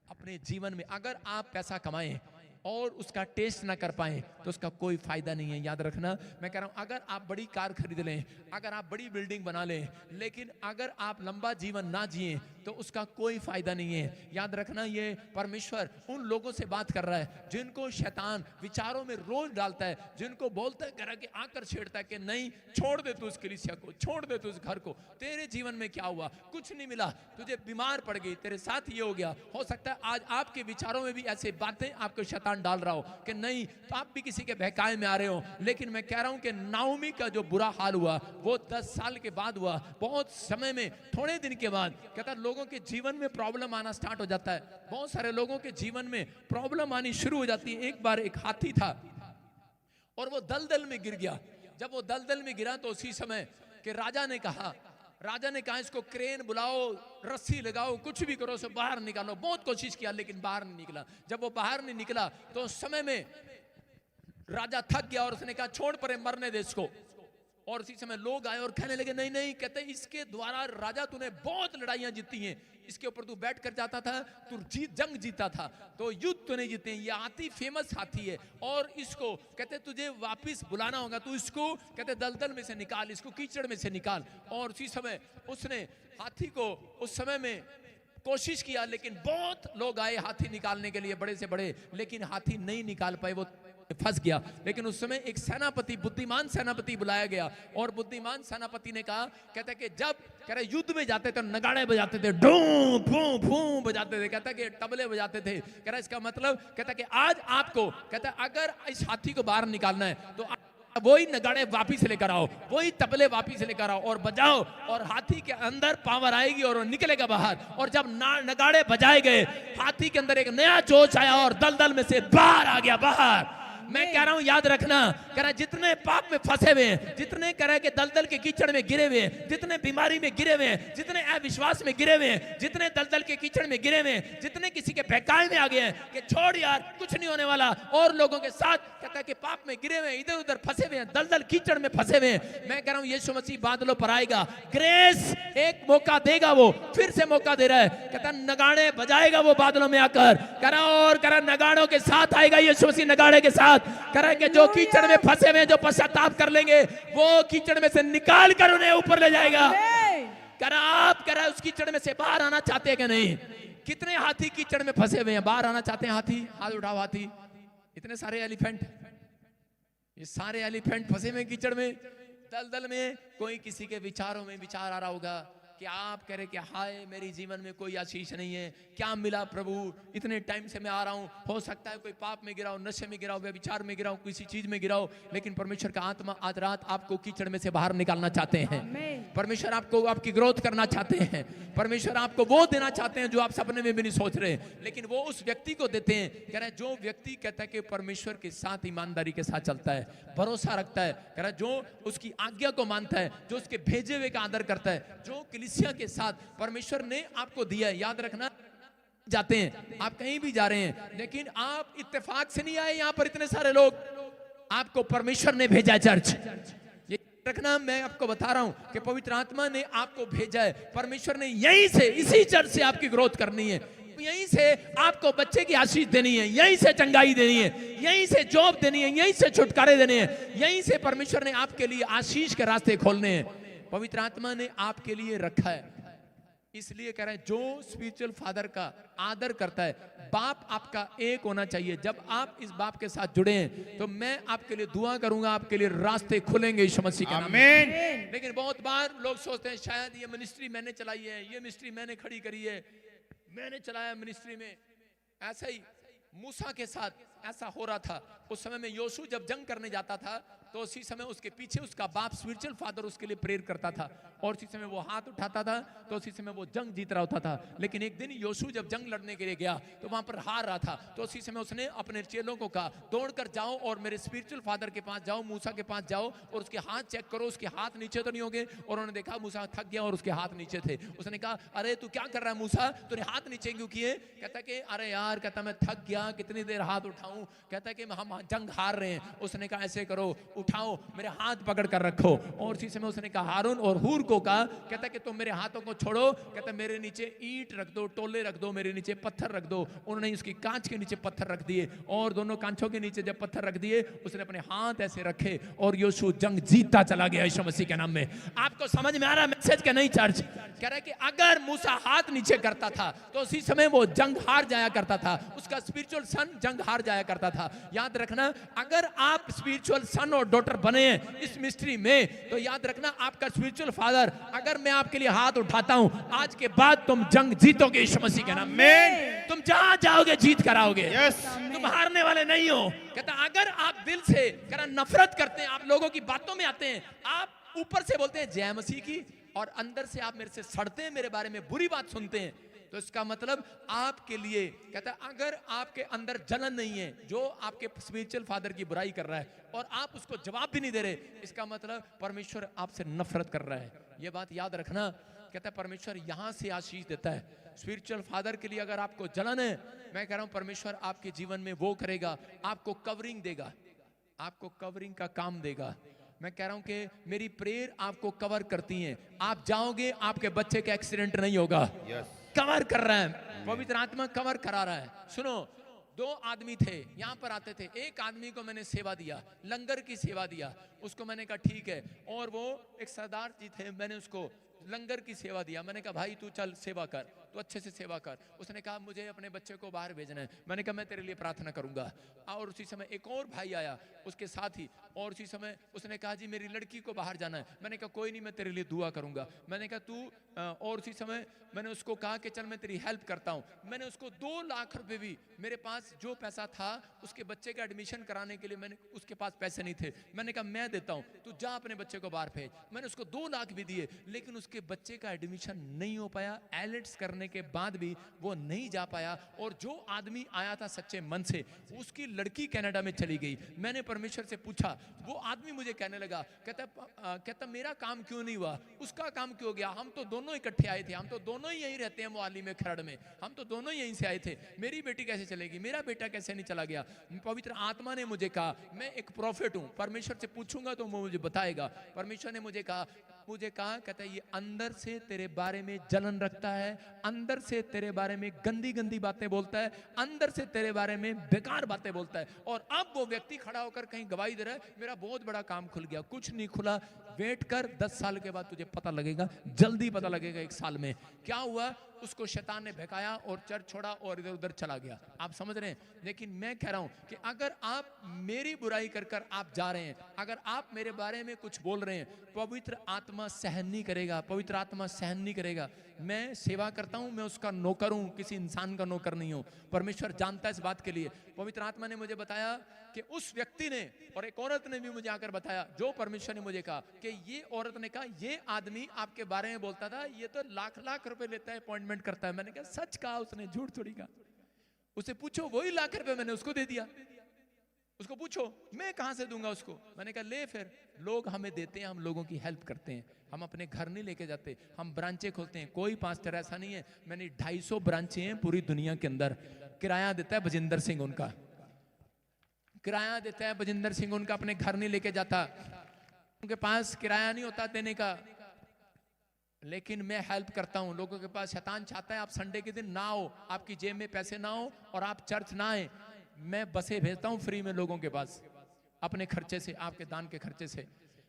अपने जीवन में। अगर आप पैसा कमाएं और उसका टेस्ट ना कर पाए तो उसका कोई फायदा नहीं है। याद रखना, मैं कह रहा हूं अगर आप बड़ी कार खरीद लें, अगर आप बड़ी बिल्डिंग बना लें, लेकिन अगर आप लंबा जीवन ना जिए तो उसका कोई फायदा नहीं है। याद रखना, ये परमेश्वर उन लोगों से बात कर रहा है जिनको शैतान विचारों में रोज डालता है, जिनको बोलता है करा कि आकर छेड़ता है कि नहीं, छोड़ दे तू इस कलीसिया को, छोड़ दे तू इस घर को, तेरे जीवन में क्या हुआ, कुछ नहीं मिला, तुझे बीमार पड़ गई, तेरे साथ ये हो गया। हो सकता है आज आपके विचारों में भी ऐसे बातें आपको शैतान डाल रहा हो कि नहीं, तो आप भी किसी के बहकावे में आ रहे हो। लेकिन मैं कह रहा हूं कि नाओमी का जो बुरा हाल हुआ वो 10 साल के बाद हुआ। बहुत समय में, थोड़े दिन के बाद कहता लोगों के जीवन में प्रॉब्लम आना स्टार्ट हो जाता है। बहुत सारे लोगों के जीवन में प्रॉब्लम आनी शुरू हो जाती है। एक बार एक हाथी था और वो दलदल में गिर गया। जब वो दलदल में गिरा तो उसी समय कि राजा ने कहा इसको क्रेन बुलाओ, रस्सी लगाओ, कुछ भी करो, उसे बाहर निकालो। बहुत कोशिश किया लेकिन बाहर नहीं निकला। जब वो बाहर नहीं निकला तो उस समय में राजा थक गया और उसने कहा छोड़ परे, मरने दे इसको। और इसी समय लोग आए और कहने लगे नहीं नहीं, कहते इसके द्वारा राजा तूने बहुत लड़ाइयां जीती हैं, इसके ऊपर तू बैठ कर जाता था, तू जंग जीता था, तो युद्ध तूने जीते। ये हाथी फेमस हाथी है और इसको कहते तुझे वापस बुलाना होगा, तू इसको कहते दलदल में से निकाल, इसको कीचड़ में से निकाल। और उसी समय उसने हाथी को उस समय में कोशिश किया, लेकिन बहुत लोग आए हाथी निकालने के लिए, बड़े से बड़े, लेकिन हाथी नहीं निकाल पाए, वो फंस गया। लेकिन उस समय एक सेनापति, बुद्धिमान सेनापति बुलाया गया और बुद्धिमान सेनापति ने कहा, कहता कि जब कह रहे युद्ध में जाते थे नगाड़े बजाते थे, डूं फूं फूं बजाते थे, कहता कि तबले बजाते थे। कह रहा इसका मतलब कहता कि आज आपको कहता अगर इस हाथी को बाहर निकालना है तो वही नगाड़े वापिस लेकर आओ, वही तबले वापिस लेकर आओ और बजाओ, और हाथी के अंदर पावर आएगी और वो निकलेगा बाहर। और जब नगाड़े बजाए गए, हाथी के अंदर एक नया जोश आया और दलदल में से बाहर आ गया, बाहर। मैं कह रहा हूं याद रखना, कह रहा जितने पाप में फंसे हुए हैं, जितने कह रहा के दलदल के कीचड़ में गिरे हुए हैं, जितने बीमारी में गिरे हुए हैं, जितने अविश्वास में गिरे हुए हैं, जितने दलदल के कीचड़ में गिरे हुए हैं, जितने किसी के बहकावे में आ गए हैं कि छोड़ यार कुछ नहीं होने वाला, और लोगों के साथ कहता है कि पाप में गिरे हुए हैं, इधर उधर फंसे हुए हैं, दलदल कीचड़ में फंसे हुए हैं, मैं कह रहा हूं यीशु मसीह बादलों पर आएगा, ग्रेस एक मौका देगा, वो फिर से मौका दे रहा है, कहता नगाड़े बजाएगा वो बादलों में आकर, कह रहा और कह रहा नगाड़ों के साथ आएगा यीशु मसीह, नगाड़े के साथ, कह रहा कि जो कीचड़ में फंसे हुए हैं, जो पश्चाताप कर लेंगे, वो कीचड़ में से निकाल कर उन्हें ऊपर ले जाएगा। कह रहा आप कह रहा उस कीचड़ में से बाहर आना चाहते हैं कि नहीं? कितने हाथी कीचड़ में फंसे हुए हैं, बाहर आना चाहते हैं? हाथी हाथ उठाओ, हाथी। इतने सारे एलिफेंट, ये सारे एलिफेंट फंसे हुए कीचड़ में, दलदल में। कोई किसी के विचारों में विचार आ रहा होगा कि आप कह रहे कि हाय मेरी जीवन में कोई आशीष नहीं है, क्या मिला प्रभु, इतने टाइम से मैं आ रहा हूं, हो सकता है कोई पाप में गिरा हो, नशे में गिरा हो, व्यभिचार में गिरा हो, किसी चीज में गिरा हो, लेकिन परमेश्वर का आत्मा आज रात आपको कीचड़ में से बाहर निकालना चाहते हैं। परमेश्वर आपको आपकी ग्रोथ करना चाहते हैं, परमेश्वर आपको वो देना चाहते हैं जो आप सपने में भी नहीं सोच रहे, लेकिन वो उस व्यक्ति को देते हैं। कह रहे जो व्यक्ति कहता है कि परमेश्वर के साथ ईमानदारी के साथ चलता है, भरोसा रखता है, कह रहा जो उसकी आज्ञा को मानता है, जो उसके भेजे हुए का आदर करता है, जो कलीसिया के साथ परमेश्वर ने आपको दिया है। याद रखना, जाते हैं आप कहीं भी जा रहे हैं, लेकिन आप इत्तेफाक से नहीं आए यहां पर, इतने सारे लोग, आपको परमेश्वर ने भेजा है चर्च। ये रखना, मैं आपको बता रहा हूं कि पवित्र आत्मा ने आपको भेजा है, परमेश्वर ने यहीं से, इसी चर्च से आपकी ग्रोथ करनी है, यहीं से आपको बच्चे की आशीष देनी है, यहीं से चंगाई देनी है, यहीं से जॉब देनी है, यहीं से छुटकारे देने हैं, यहीं से परमेश्वर ने आपके लिए आशीष के रास्ते खोलने हैं। पवित्र आत्मा ने आपके लिए रखा है, इसलिए कह रहा है जो स्पिरिचुअल फादर का आदर करता है, बाप आपका एक होना चाहिए। जब आप इस बाप के साथ जुड़े हैं तो मैं आपके लिए दुआ करूंगा, आपके लिए रास्ते खुलेंगे यीशु मसीह के नाम में। लेकिन बहुत बार लोग सोचते हैं शायद ये मिनिस्ट्री मैंने चलाई है, ये मिनिस्ट्री मैंने खड़ी करी है, मैंने चलाया मिनिस्ट्री में। ऐसा ही मूसा के साथ ऐसा हो रहा था। उस समय में योशू जब जंग करने जाता था तो उसी समय उसके पीछे उसका बाप स्पिरिचुअल फादर उसके लिए प्रेयर करता था, और उसी समय वो हाथ उठाता था तो उसी समय वो जंग जीत रहा होता था। लेकिन एक दिन योशू जब जंग लड़ने के लिए गया तो वहां पर हार रहा था, तो उसी समय उसने अपने चेलों को कहा दौड़कर जाओ और मेरे स्पिरिचुअल फादर के पास जाओ, मूसा के पास जाओ और उसके हाथ चेक करो, उसके हाथ नीचे तो नहीं होंगे। और उन्होंने देखा मूसा थक गया और उसके हाथ नीचे थे। उसने कहा अरे तू क्या कर रहा है मूसा, तूने हाथ नीचे क्यों किए? कहता कि अरे यार, कहता मैं थक गया, कितनी देर हाथ उठाऊं, कहता कि हम जंग हार रहे हैं। उसने कहा ऐसे करो, उठाओ, मेरे हाथ पकड़ कर रखो। और उसी समय उसने कहा हारून और हूर को कहा, कहता कि तुम मेरे हाथों को छोड़ो, कहता मेरे नीचे ईंट रख दो, टोले रख दो, मेरे नीचे पत्थर रख दो। उन्होंने उसकी कांच के नीचे पत्थर रख दिए, और दोनों कांचों के नीचे जब पत्थर रख दिए उसने अपने हाथ ऐसे रखे और योशू जंग जीतता चला गया यीशु मसीह के नाम में। आपको समझ में आ रहा है मैसेज का? नहीं चर्च कह रहा है कि अगर मूसा हाथ नीचे करता था तो उसी समय वो जंग हार जाया करता था, उसका स्पिरिचुअल सन जंग हार जाया करता था। याद रखना, अगर आप स्पिरिचुअल सन और डॉटर बने हैं इस मिस्ट्री में तो याद रखना आपका स्पिरिचुअल फादर, अगर मैं आपके लिए हाथ उठाता हूं, आज के बाद तुम जंग जीतोगे यीशु मसीह के नाम में। तुम जहां जाओगे जीत कराओगे, तुम हारने वाले नहीं हो। कहता अगर आप दिल से नफरत करते हैं, आप लोगों की बातों में आते हैं, आप ऊपर से बोलते हैं जय मसीह की और अंदर से आप मेरे से सड़ते हैं, मेरे बारे में बुरी बात सुनते हैं, तो इसका मतलब आपके लिए, कहता है अगर आपके अंदर जलन नहीं है जो आपके स्पिरिचुअल फादर की बुराई कर रहा है और आप उसको जवाब भी नहीं दे रहे, इसका मतलब परमेश्वर आपसे नफरत कर रहा है। ये बात याद रखना। कहता है परमेश्वर यहां से आशीष देता है। स्पिरिचुअल फादर के लिए अगर आपको जलन है, मैं कह रहा हूं परमेश्वर आपके जीवन में वो करेगा, आपको कवरिंग देगा, आपको कवरिंग का काम देगा। मैं कह रहा हूं कि मेरी प्रेयर आपको कवर करती है। आप जाओगे, आपके बच्चे का एक्सीडेंट नहीं होगा। कवर कर रहा है, पवित्र आत्मा कवर करा रहा है। सुनो, दो आदमी थे, यहां पर आते थे, एक आदमी को मैंने सेवा दिया, लंगर की सेवा दिया, उसको मैंने कहा ठीक है, और वो एक सरदार जी थे, मैंने उसको लंगर की सेवा दिया। मैंने कहा भाई तू चल सेवा कर, तू अच्छे से सेवा कर। उसने कहा मुझे अपने बच्चे को बाहर भेजना है। मैंने कहा मैं तेरे लिए प्रार्थना करूंगा। और उसी समय एक और भाई आया उसके साथ ही, और उसी समय उसने कहा जी मेरी लड़की को बाहर जाना है। मैंने कहा कोई नहीं, मैं तेरे लिए दुआ करूंगा। मैंने कहा तू, और उसी समय मैंने उसको कहा कि चल मैं तेरी हेल्प करता हूं। मैंने उसको 2 लाख रुपए भी, मेरे पास जो पैसा था उसके बच्चे का एडमिशन कराने के लिए, मैंने उसके पास पैसे नहीं थे, मैंने कहा मैं देता हूं, तू जा अपने बच्चे को बाहर भेज। मैंने उसको 2 लाख भी दिए, लेकिन उसके बच्चे का एडमिशन नहीं हो पाया। एलिट्स करने करने के बाद भी वो नहीं जा पाया, और जो आदमी आया था सच्चे मन से, उसकी लड़की कनाडा में चली गई। मैंने परमेश्वर से पूछा, वो आदमी मुझे कहने लगा, कहता मेरा काम क्यों नहीं हुआ, उसका काम क्यों हो गया, हम तो दोनों इकट्ठे आए थे, हम तो दोनों ही यहीं रहते हैं मोहाली में, खरड़ में, हम तो दोनों ही यहीं से आए थे, मेरी बेटी कैसे चलेगी, मेरा बेटा कैसे नहीं चला गया। पवित्र आत्मा ने मुझे कहा, मैं एक प्रॉफिट हूं, परमेश्वर से पूछूंगा तो वो मुझे बताएगा। परमेश्वर ने मुझे कहा, कहता है ये अंदर से तेरे बारे में जलन रखता है, अंदर से तेरे बारे में गंदी गंदी बातें बोलता है, अंदर से तेरे बारे में बेकार बातें बोलता है। और अब वो व्यक्ति खड़ा होकर कहीं गवाही दे रहा है, मेरा बहुत बड़ा काम खुल गया। कुछ नहीं खुला, वेट कर, 10 साल के बाद तुझे पता लगेगा, जल्दी पता लगेगा, 1 साल में। क्या हुआ, उसको शैतान ने बहकाया और चर्च छोड़ा और इधर उधर चला गया। आप समझ रहे हैं? लेकिन मैं कह रहा हूं कि अगर आप मेरी बुराई कर कर आप जा रहे हैं, अगर आप मेरे बारे में कुछ बोल रहे हैं, पवित्र आत्मा सहन नहीं करेगा, पवित्र आत्मा सहन नहीं करेगा। मैं सेवा करता हूं, मैं उसका नौकर हूं, किसी इंसान का नौकर नहीं हूं। परमेश्वर जानता है इस बात के लिए। पवित्र आत्मा ने मुझे बताया कि उस व्यक्ति ने और एक औरत ने भी मुझे आकर बताया, जो परमेश्वर ने मुझे कहा कि ये औरत ने कहा, ये आदमी आपके बारे में बोलता था, ये तो लाख लाख रुपए लेता है, अपॉइंटमेंट करता है। मैंने कहा सच कहा उसने, झूठ थोड़ी कहा। उसे पूछो, वही लाख रुपए मैंने उसको दे दिया। उसको पूछो, मैं कहां से दूंगा उसको। मैंने कहा ले, फिर लोग हमें देते हैं, हम लोगों की हेल्प करते हैं, हम अपने घर नहीं लेके जाते, हम ब्रांचें खोलते हैं। कोई पास्टर ऐसा नहीं है, मैंने 250 ब्रांचें हैं पूरी दुनिया के अंदर। किराया देता है बजिंदर सिंह, उनका किराया देता है बजिंदर सिंह, उनका अपने घर नहीं लेके जाता, उनके पास किराया नहीं होता देने का। लेकिन मैं हेल्प करता हूं लोगों के पास। शैतान चाहता है आप संडे के दिन ना हो, आपकी जेब में पैसे ना हो और आप चर्च ना आए। मैं बसें भेजता हूं फ्री में लोगों के पास, अपने खर्चे से, आपके दान के खर्चे से।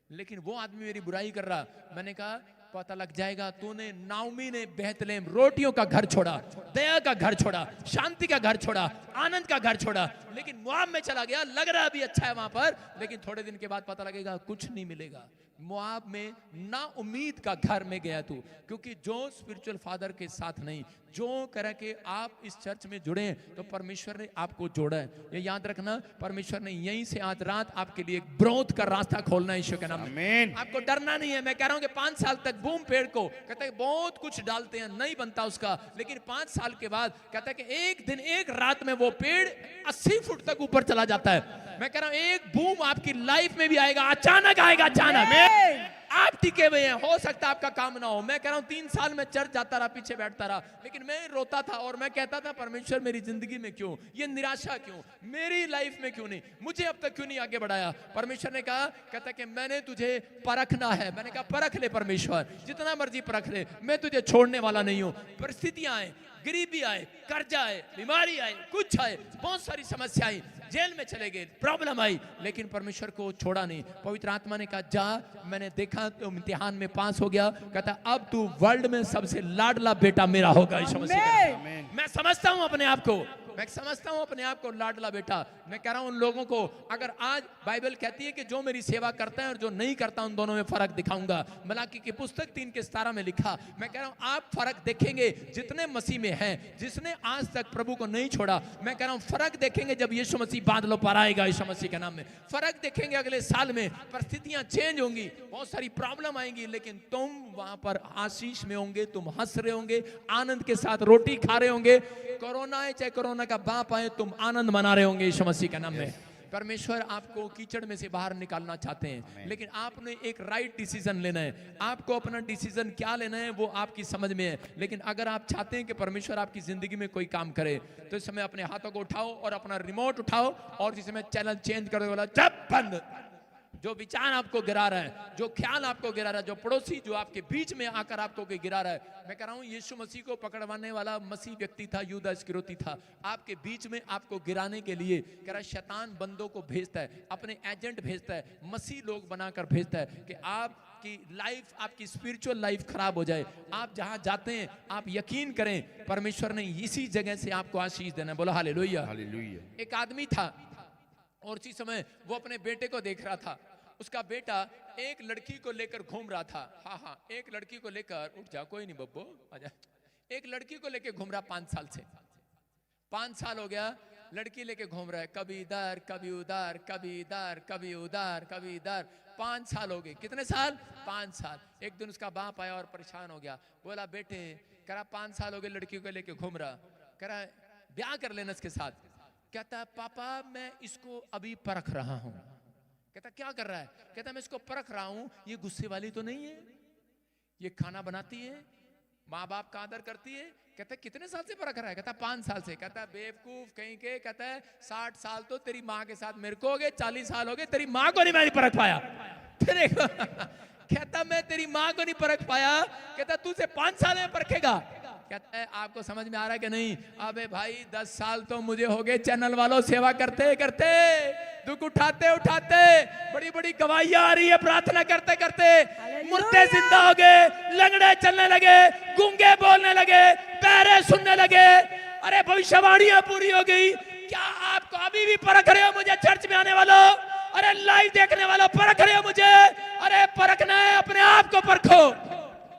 लेकिन वो आदमी मेरी बुराई कर रहा। मैंने कहा पता लग जाएगा, तूने, नाओमी ने बेथलेहम रोटियों का घर छोड़ा, दया का घर छोड़ा, शांति का घर छोड़ा, आनंद का घर छोड़ा, लेकिन मोआब में चला गया। लग रहा अभी अच्छा है वहां पर, लेकिन थोड़े दिन के बाद पता लगेगा कुछ नहीं मिलेगा। मोआब में ना उम्मीद का घर में गया तू, क्योंकि जो स्पिरिचुअल फादर के साथ नहीं, जो कह के आप इस चर्च में जुड़े हैं, तो परमेश्वर ने आपको जोड़ा है। ये याद रखना, परमेश्वर ने यहीं से आज रात आपके लिए एक ब्रोथ का रास्ता खोलना है यीशु के नाम में। आपको डरना नहीं है। मैं कह रहा हूं कि 5 साल तक बूम पेड़ को कहते हैं बहुत कुछ डालते हैं, नहीं बनता उसका, लेकिन 5 साल के बाद कहता है कि एक दिन एक रात में वो पेड़ 80 फुट तक ऊपर चला जाता है। मैं कह रहा हूं एक बूम आपकी लाइफ में भी आएगा, अचानक आएगा, अचानक। आप टिके हुए हैं, हो सकता है आपका काम ना हो। मैं कह रहा हूं 3 साल में चर्च जाता रहा, पीछे बैठता रहा, लेकिन मैं रोता था और मैं कहता था परमेश्वर मेरी जिंदगी में क्यों ये निराशा, क्यों मेरी लाइफ में क्यों नहीं, मुझे अब तक क्यों नहीं आगे बढ़ाया। परमेश्वर ने कहा, कहता कि मैंने तुझे परखना है। मैंने कहा परख ले परमेश्वर, जितना मर्जी परख ले, मैं तुझे छोड़ने वाला नहीं हूं। परिस्थितियां आए, गरीबी आए, कर्जा आए, बीमारी आए, कुछ आए, बहुत सारी समस्याएं, जेल में चले गए, प्रॉब्लम आई, लेकिन परमेश्वर को छोड़ा नहीं। पवित्र आत्मा ने कहा जा, मैंने देखा तुम इम्तिहान में पास हो गया, कहता अब तू वर्ल्ड में सबसे लाडला बेटा मेरा होगा। मैं समझता हूं अपने आप को, मैं समझता हूं अपने आप को लाडला बेटा। मैं कह रहा हूं उन लोगों को, अगर आज बाइबल कहती है कि जो मेरी सेवा करता है और जो नहीं करता, उन दोनों में फर्क दिखाऊंगा। मलाकी की पुस्तक 3:17 में लिखा। मैं कह रहा हूं आप फर्क देखेंगे जितने मसीह में हैं, जिसने आज तक प्रभु को नहीं छोड़ा। मैं कह रहा हूं फर्क देखेंगे जब यीशु मसीह बादलों पर आएगा, यीशु मसीह के नाम में फर्क देखेंगे। अगले साल में परिस्थितियां चेंज होंगी, बहुत सारी प्रॉब्लम आएंगी, लेकिन तुम वहां पर आशीष में होंगे, तुम हंस रहे होंगे, आनंद के साथ रोटी खा रहे होंगे। कोरोना आए चाहे कोरोना का बाप आए, तुम आनंद मना रहे होंगे यीशु मसीह के नाम में। परमेश्वर आपको कीचड़ में से बाहर निकालना चाहते हैं, लेकिन आपने एक राइट डिसीजन लेना है। आपको अपना डिसीजन क्या लेना है वो आपकी समझ में है, लेकिन अगर आप चाहते हैं कि परमेश्वर आपकी जिंदगी में कोई काम करे, तो इस समय अपने हाथों को उठाओ और अपना रिमोट उठाओ और जिस समय चैनल चेंज कर वाला जब बंद, जो विचार आपको गिरा रहा है, जो ख्याल आपको गिरा रहा है, जो पड़ोसी जो आपके बीच में आकर आपको कोई गिरा रहा है। मैं कह रहा हूं यीशु मसीह को पकड़वाने वाला मसीह व्यक्ति था, यूदा इस्करियोती था, आपके बीच में आपको गिराने के लिए। कह रहा शैतान बंदों को भेजता है, अपने एजेंट भेजता है, मसीह लोग बनाकर भेजता है कि आपकी लाइफ, आपकी स्पिरिचुअल लाइफ खराब हो जाए। आप जहां जाते हैं आप यकीन करें परमेश्वर ने इसी जगह से आपको आशीष देना है। बोलो हालेलुया। एक आदमी था और उसी समय वो अपने बेटे को देख रहा था। उसका बेटा एक लड़की को लेकर घूम रहा था। हाँ, एक लड़की को लेकर, उठ जा कोई नहीं बब्बो, आजा। एक लड़की को लेकर घूम रहा 5 साल से। 5 साल हो गया लड़की लेके घूम रहा है, कभी इधर कभी उधर, कभी इधर कभी उधर, कभी इधर। 5 साल हो गए। कितने साल? 5 साल। एक दिन उसका बाप आया और परेशान हो गया, बोला बेटे, कह रहा 5 साल हो गए लड़की को लेके घूम रहा, कह रहा ब्याह कर लेना इसके साथ। कहता पापा मैं इसको अभी परख रहा हूं। कहता क्या कर रहा है? कहता मैं इसको परख रहा हूं, ये गुस्से वाली तो नहीं है, ये खाना बनाती है, माँ बाप का आदर करती है। कहता कितने साल से परख रहा है? कहता 5 साल से। कहता बेवकूफ कहीं के, कहता है 60 साल तो तेरी माँ के साथ मेरे को हो गए, 40 साल हो गए तेरी माँ को नहीं मैं परख पाया। फिर कहता मैं तेरी माँ को नहीं परख पाया। कहता तू से 5 साल में परखेगा? कहता है आपको समझ में आ रहा है कि नहीं? अबे भाई 10 साल तो मुझे हो गए चैनल वालों सेवा करते करते, दुख उठाते उठाते, बड़ी बड़ी गवाहियां आ रही है प्रार्थना करते करते, मुर्दे जिंदा हो गए, लंगड़े चलने लगे, गूंगे बोलने लगे, पैरे सुनने लगे, अरे भविष्यवाणियां पूरी हो गई। क्या आपको अभी भी परख रहे हो मुझे चर्च में आने वालों? अरे लाइव देखने वालों परख रहे हो मुझे? अरे परखना है अपने आप को परखो,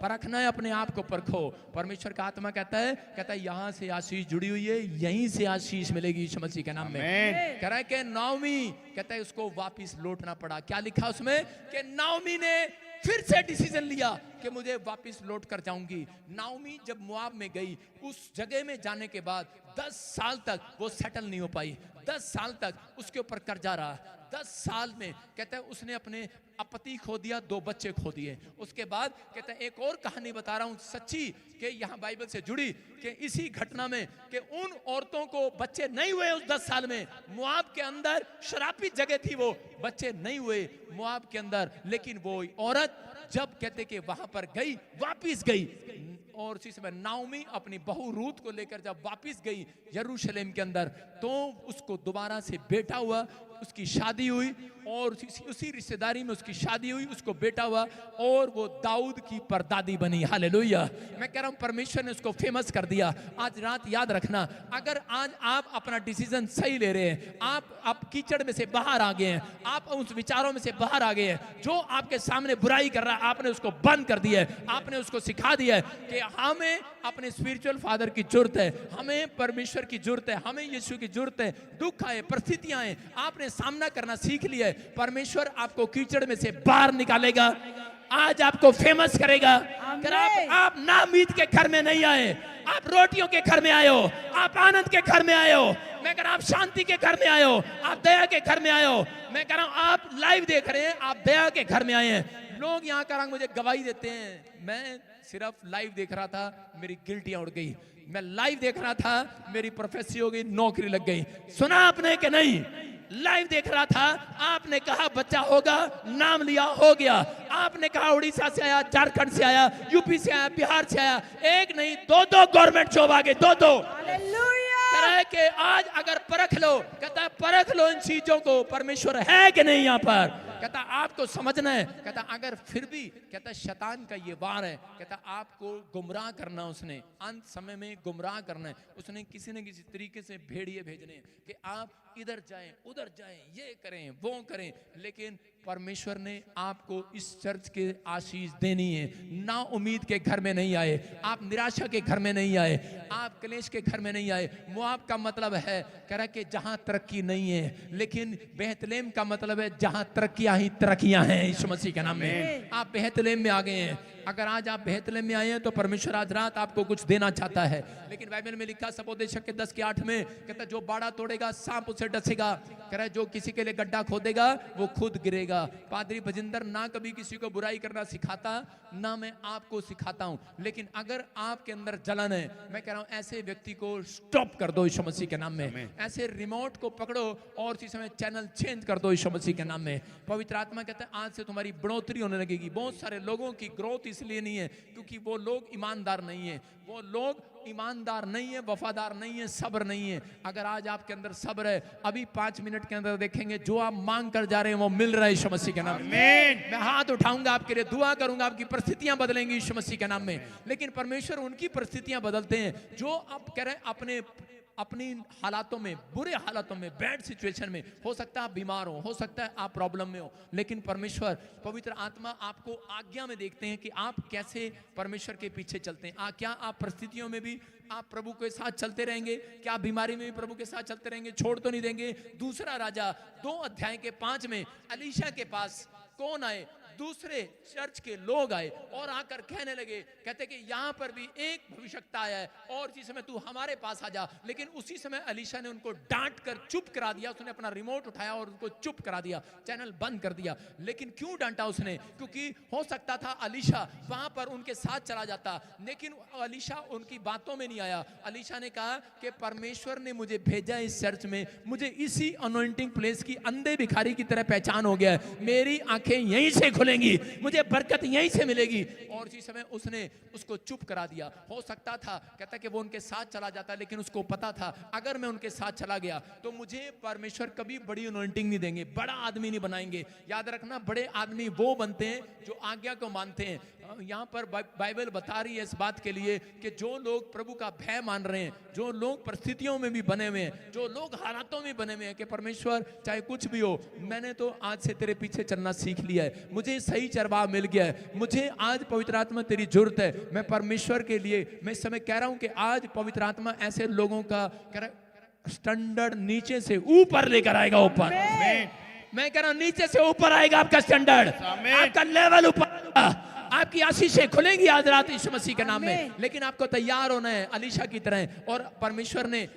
परखना है अपने आप को परखो। परमेश्वर का आत्मा कहता है यहां से आशीष जुड़ी हुई है, यहीं से आशीष मिलेगी यीशु मसीह के नाम में। कह रहा है कि नाओमी कहता है उसको वापस लौटना पड़ा। क्या लिखा उसमें? कि नाओमी ने फिर से डिसीजन लिया कि मुझे वापस लौट कर जाऊंगी। नाओमी जब मोआब में गई, उस जगह में जाने के बाद 10 साल तक वो सेटल नहीं हो पाई, 10 साल तक उसके ऊपर कर्जा रहा। 10 साल में कहता है उसने अपने पति खो दिया, 2 बच्चे खो दिए। उसके बाद कहता है एक और कहानी बता रहा हूं सच्ची, कि यहाँ बाइबल से जुड़ी, कि इसी घटना में कि उन औरतों को बच्चे नहीं हुए उस 10 साल में। मोआब के अंदर शरापित जगह थी, वो बच्चे नहीं हुए मोआब के अंदर। लेकिन वो औरत जब कहते कि वहां पर गई, वापिस गई, और उसी समय नाओमी अपनी बहू रूत को लेकर जब वापिस गई यरूशलेम के अंदर, तो उसको दोबारा से बेटा हुआ, उसकी शादी हुई, और उसी रिश्तेदारी में उसकी शादी हुई, उसको बेटा हुआ, और वो दाऊद की परदादी बनी। हालेलुया। मैं कह रहा हूं परमेश्वर ने उसको फेमस कर दिया। आज रात याद रखना, अगर आज आप अपना डिसीजन सही ले रहे हैं, आप कीचड़ में से बाहर आ गए हैं, आप उस विचारों में से बाहर आ गए हैं, जो आपके सामने बुराई कर रहा है आपने उसको बंद कर दिया है, आपने उसको सिखा दिया है कि हमें अपने स्पिरिचुअल फादर की जरूरत है, हमें परमेश्वर की जरूरत है, हमें यीशु की जरूरत है। दुख आए, परिस्थितियां आए, आपने सामना करना सीख लिया है, परमेश्वर आपको कीचड़ में से बाहर निकालेगा, आज आपको फेमस करेगा। अगर आप नामीद के घर में नहीं आए, आप रोटियों के घर में आए हो, आप आनंद के घर में आए हो, मैं कह रहा हूं आप शांति के घर में आए हो, आप दया के घर में आए हो, मैं कह रहा हूं आप लाइव देख रहे हैं, आप दया के घर में आए हैं। लोग यहाँ का रंग मुझे गवाही देते हैं, मैं सिर्फ लाइव देख रहा था, मेरी गिल्टियां उड़ गई। मैं लाइव देख रहा था, मेरी प्रोफेसी हो गई, नौकरी लग गई। सुना आपने कि नहीं? लाइव देख रहा था, आपने कहा बच्चा होगा, नाम लिया, हो गया। आपने कहा उड़ीसा से आया, झारखंड से आया, यूपी से आया, बिहार से आया, एक नहीं 2-2 गवर्नमेंट जॉब आ गए, 2-2। कह रहा है कि आज अगर परख लो, कहता है परख लो इन चीजों को, परमेश्वर है कि नहीं यहाँ पर। कहता आपको समझना है। कहता अगर फिर भी, कहता शैतान का ये वार है, कहता आपको गुमराह करना, उसने अंत समय में गुमराह करना है, उसने किसी न किसी तरीके से भेड़िए भेजने हैं कि आप इधर जाएं, उधर जाएं, ये करें, वो करें। लेकिन परमेश्वर ने आपको इस चर्च के आशीष देनी है। ना उम्मीद के घर में नहीं आए, आप निराशा के घर में नहीं आए, आप क्लेश के घर में नहीं आए। मोआब का मतलब है, कह रहा कि जहां तरक्की नहीं है, लेकिन बेहतलेम का मतलब है जहां तरक्कियां ही तरक्कियां हैं। यीशु मसीह के नाम में आप बेहतलेम में आ गए हैं। अगर आज आप बेहतलेम में आए हैं तो परमेश्वर आज रात आपको कुछ देना चाहता है। लेकिन बाइबल में लिखा सपोदेशक के 10:8 में, कहता जो बाड़ा तोड़ेगा सांप उसे डसेगा। कह रहा है जो किसी के लिए गड्ढा खोदेगा वो खुद गिरेगा। पादरी भजिंदर ना कभी किसी को बुराई करना सिखाता, ना मैं आपको सिखाता हूं। लेकिन अगर आपके अंदर जलन है, मैं कह रहा हूं ऐसे व्यक्ति को स्टॉप कर दो यीशु मसीह के नाम में। ऐसे रिमोट को पकड़ो और इसी समय चैनल चेंज कर दो यीशु मसीह के नाम में। पवित्र आत्मा कहता है आज से तुम्हारी बढ़ोतरी होने लगेगी। बहुत सारे लोगों की ग्रोथ इसलिए नहीं है क्योंकि वो लोग ईमानदार नहीं है, वो लोग ईमानदार नहीं है, वफादार नहीं है, सब्र नहीं है। अगर आज आपके अंदर सब्र है, अभी 5 मिनट के अंदर देखेंगे जो आप मांग कर जा रहे हैं वो मिल रहा है यीशु मसीह के नाम में। मैं हाथ उठाऊंगा आपके लिए, दुआ करूंगा, आपकी परिस्थितियां बदलेंगी यीशु मसीह के नाम में। लेकिन परमेश्वर उनकी परिस्थितियां बदलते हैं जो आप कह रहे हैं अपनी हालातों में, बुरे हालातों में, बैड सिचुएशन में। हो सकता है आप बीमार हो सकता है आप प्रॉब्लम में हो, लेकिन परमेश्वर पवित्र आत्मा आपको आज्ञा में देखते हैं कि आप कैसे परमेश्वर के पीछे चलते हैं। क्या आप परिस्थितियों में भी आप प्रभु के साथ चलते रहेंगे? क्या आप बीमारी में भी प्रभु के साथ चलते रहेंगे? छोड़ तो नहीं देंगे? दूसरा राजा 2 अध्याय के 5 में एलीशा के पास कौन आए? दूसरे चर्च के लोग आए और आकर कहने लगे, कहते कि यहाँ पर भी एक भविष्यवक्ता आया है और इसी समय तू हमारे पास आ जा। लेकिन उसी समय अलीशा ने उनको डांट कर चुप करा दिया। उसने अपना रिमोट उठाया और उनको चुप करा दिया, चैनल बंद कर दिया। लेकिन क्यों डांटा उसने? क्योंकि हो सकता था अलीशा वहां पर उनके साथ चला जाता, लेकिन अलीशा उनकी बातों में नहीं आया। अलीशा ने कहा कि परमेश्वर ने मुझे भेजा इस चर्च में, मुझे इसी अनॉइंटिंग प्लेस की अंधे भिखारी की तरह पहचान हो गया है, मेरी आंखें यहीं से खुलेंगी, मुझे बरकत यहीं से मिलेगी। और इसी समय उसने उसको चुप करा दिया। हो सकता था, कहता कि वो उनके साथ चला जाता, लेकिन उसको पता था अगर मैं उनके साथ चला गया तो मुझे परमेश्वर कभी बड़ी अनॉइंटिंग नहीं देंगे, बड़ा आदमी नहीं बनाएंगे। याद रखना, बड़े आदमी वो बनते हैं जो आज्ञा को मानते हैं। यहाँ पर बाइबल बता रही है इस बात के लिए कि जो लोग प्रभु का भय मान रहे हैं, जो लोग परिस्थितियों में भी बने हुए हैं, जो लोग हालातों में बने हुए हैं कि परमेश्वर चाहे कुछ भी हो, मैंने तो आज से तेरे पीछे चलना सीख लिया है, मुझे सही चरवाह मिल गया है, मुझे आज पवित्र आत्मा तेरी जरूरत है। मैं परमेश्वर के लिए मैं इस समय कह रहा हूं कि आज पवित्र आत्मा ऐसे लोगों का स्टैंडर्ड नीचे से ऊपर लेकर आएगा। ऊपर मैं कह रहा हूं, नीचे से ऊपर आएगा आपका स्टैंडर्ड, आपका लेवल ऊपर, आपकी आशीषें खुलेंगी आज रात यीशु मसीह के नाम में। लेकिन आपको तैयार होना है अलीशा की तरह। और परमेश्वर ने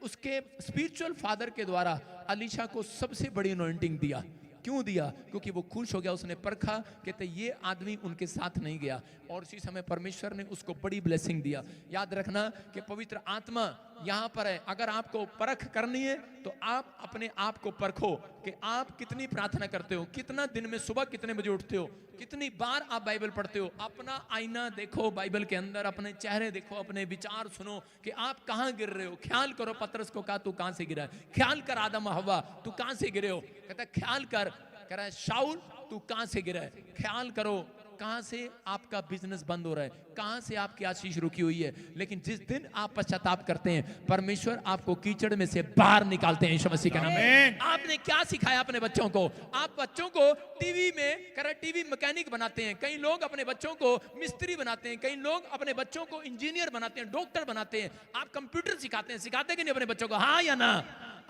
उसके स्पिरिचुअल फादर के द्वारा अलीशा को सबसे बड़ी अनॉइंटिंग दिया। क्यों दिया? क्योंकि वो खुश हो गया, उसने परखा, कहते ये आदमी उनके साथ नहीं गया, और उसी समय परमेश्वर ने उसको बड़ी ब्लेसिंग दिया। याद रखना कि पवित्र आत्मा यहाँ पर है। अगर आपको परख करनी है तो आप अपने आप को परखो कि आप कितनी प्रार्थना करते हो, कितना दिन में सुबह कितने बजे उठते हो, कितनी बार आप बाइबल पढ़ते हो। अपना आईना देखो बाइबल के अंदर, अपने चेहरे देखो, अपने विचार सुनो कि आप कहाँ गिर रहे हो। ख्याल करो, पतरस को कहा तू कहाँ से गिरा है, ख्याल कर आदम हव्वा तू कहाँ से गिरे हो, कहता ख्याल कर, कह रहा है शाऊल तू कहाँ से गिरा है, ख्याल करो कहां से आपका बिजनेस बंद हो रहा है, कहां से आपकी आशीष रुकी हुई है। लेकिन जिस दिन आप पश्चाताप करते हैं, परमेश्वर आपको कीचड़ में से बाहर निकालते हैं यीशु मसीह के नाम में। आपने क्या सिखाया अपने बच्चों को? आप बच्चों को टीवी में टीवी मैकेनिक बनाते हैं, कई लोग अपने बच्चों को मिस्त्री बनाते हैं, कई लोग अपने बच्चों को इंजीनियर बनाते हैं, डॉक्टर बनाते हैं। आप कंप्यूटर सिखाते हैं, सिखाते कि नहीं अपने बच्चों को? हाँ या ना?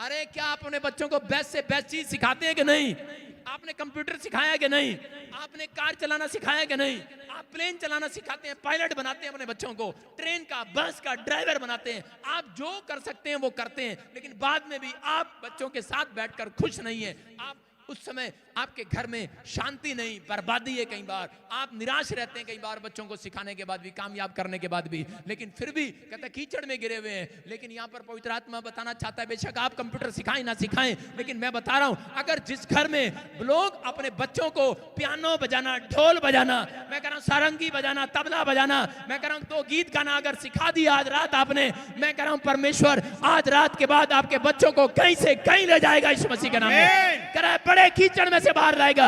अरे क्या आप अपने बच्चों को बेस्ट से बेस्ट चीज सिखाते हैं कि नहीं? आपने कंप्यूटर सिखाया कि नहीं? आपने कार चलाना सिखाया कि नहीं? आप प्लेन चलाना सिखाते हैं, पायलट बनाते हैं अपने बच्चों को, ट्रेन का बस का ड्राइवर बनाते हैं। आप जो कर सकते हैं वो करते हैं, लेकिन बाद में भी आप बच्चों के साथ बैठकर खुश नहीं है। आप उस समय आपके घर में शांति नहीं, बर्बादी है। कई बार आप निराश रहते हैं, कई बार बच्चों को सिखाने के बाद भी, कामयाब करने के बाद भी, लेकिन फिर भी कहता कीचड़ में गिरे हुए हैं। लेकिन यहाँ पर पवित्र आत्मा बताना चाहता है, बेशक आप कंप्यूटर सिखाएं ना सिखाएं, लेकिन मैं बता रहा हूं, अगर जिस घर में लोग अपने बच्चों को पियानो बजाना, ढोल बजाना, मैं कह रहा हूं सारंगी बजाना, तबला बजाना, मैं कह रहा हूं तो गीत गाना अगर सिखा दिया आज रात आपने, मैं कह रहा हूं परमेश्वर आज रात के बाद आपके बच्चों को कहीं से कहीं ले जाएगा यीशु मसीह के नाम में। कह रहा है बड़े कीचड़ में से बाहर लाएगा।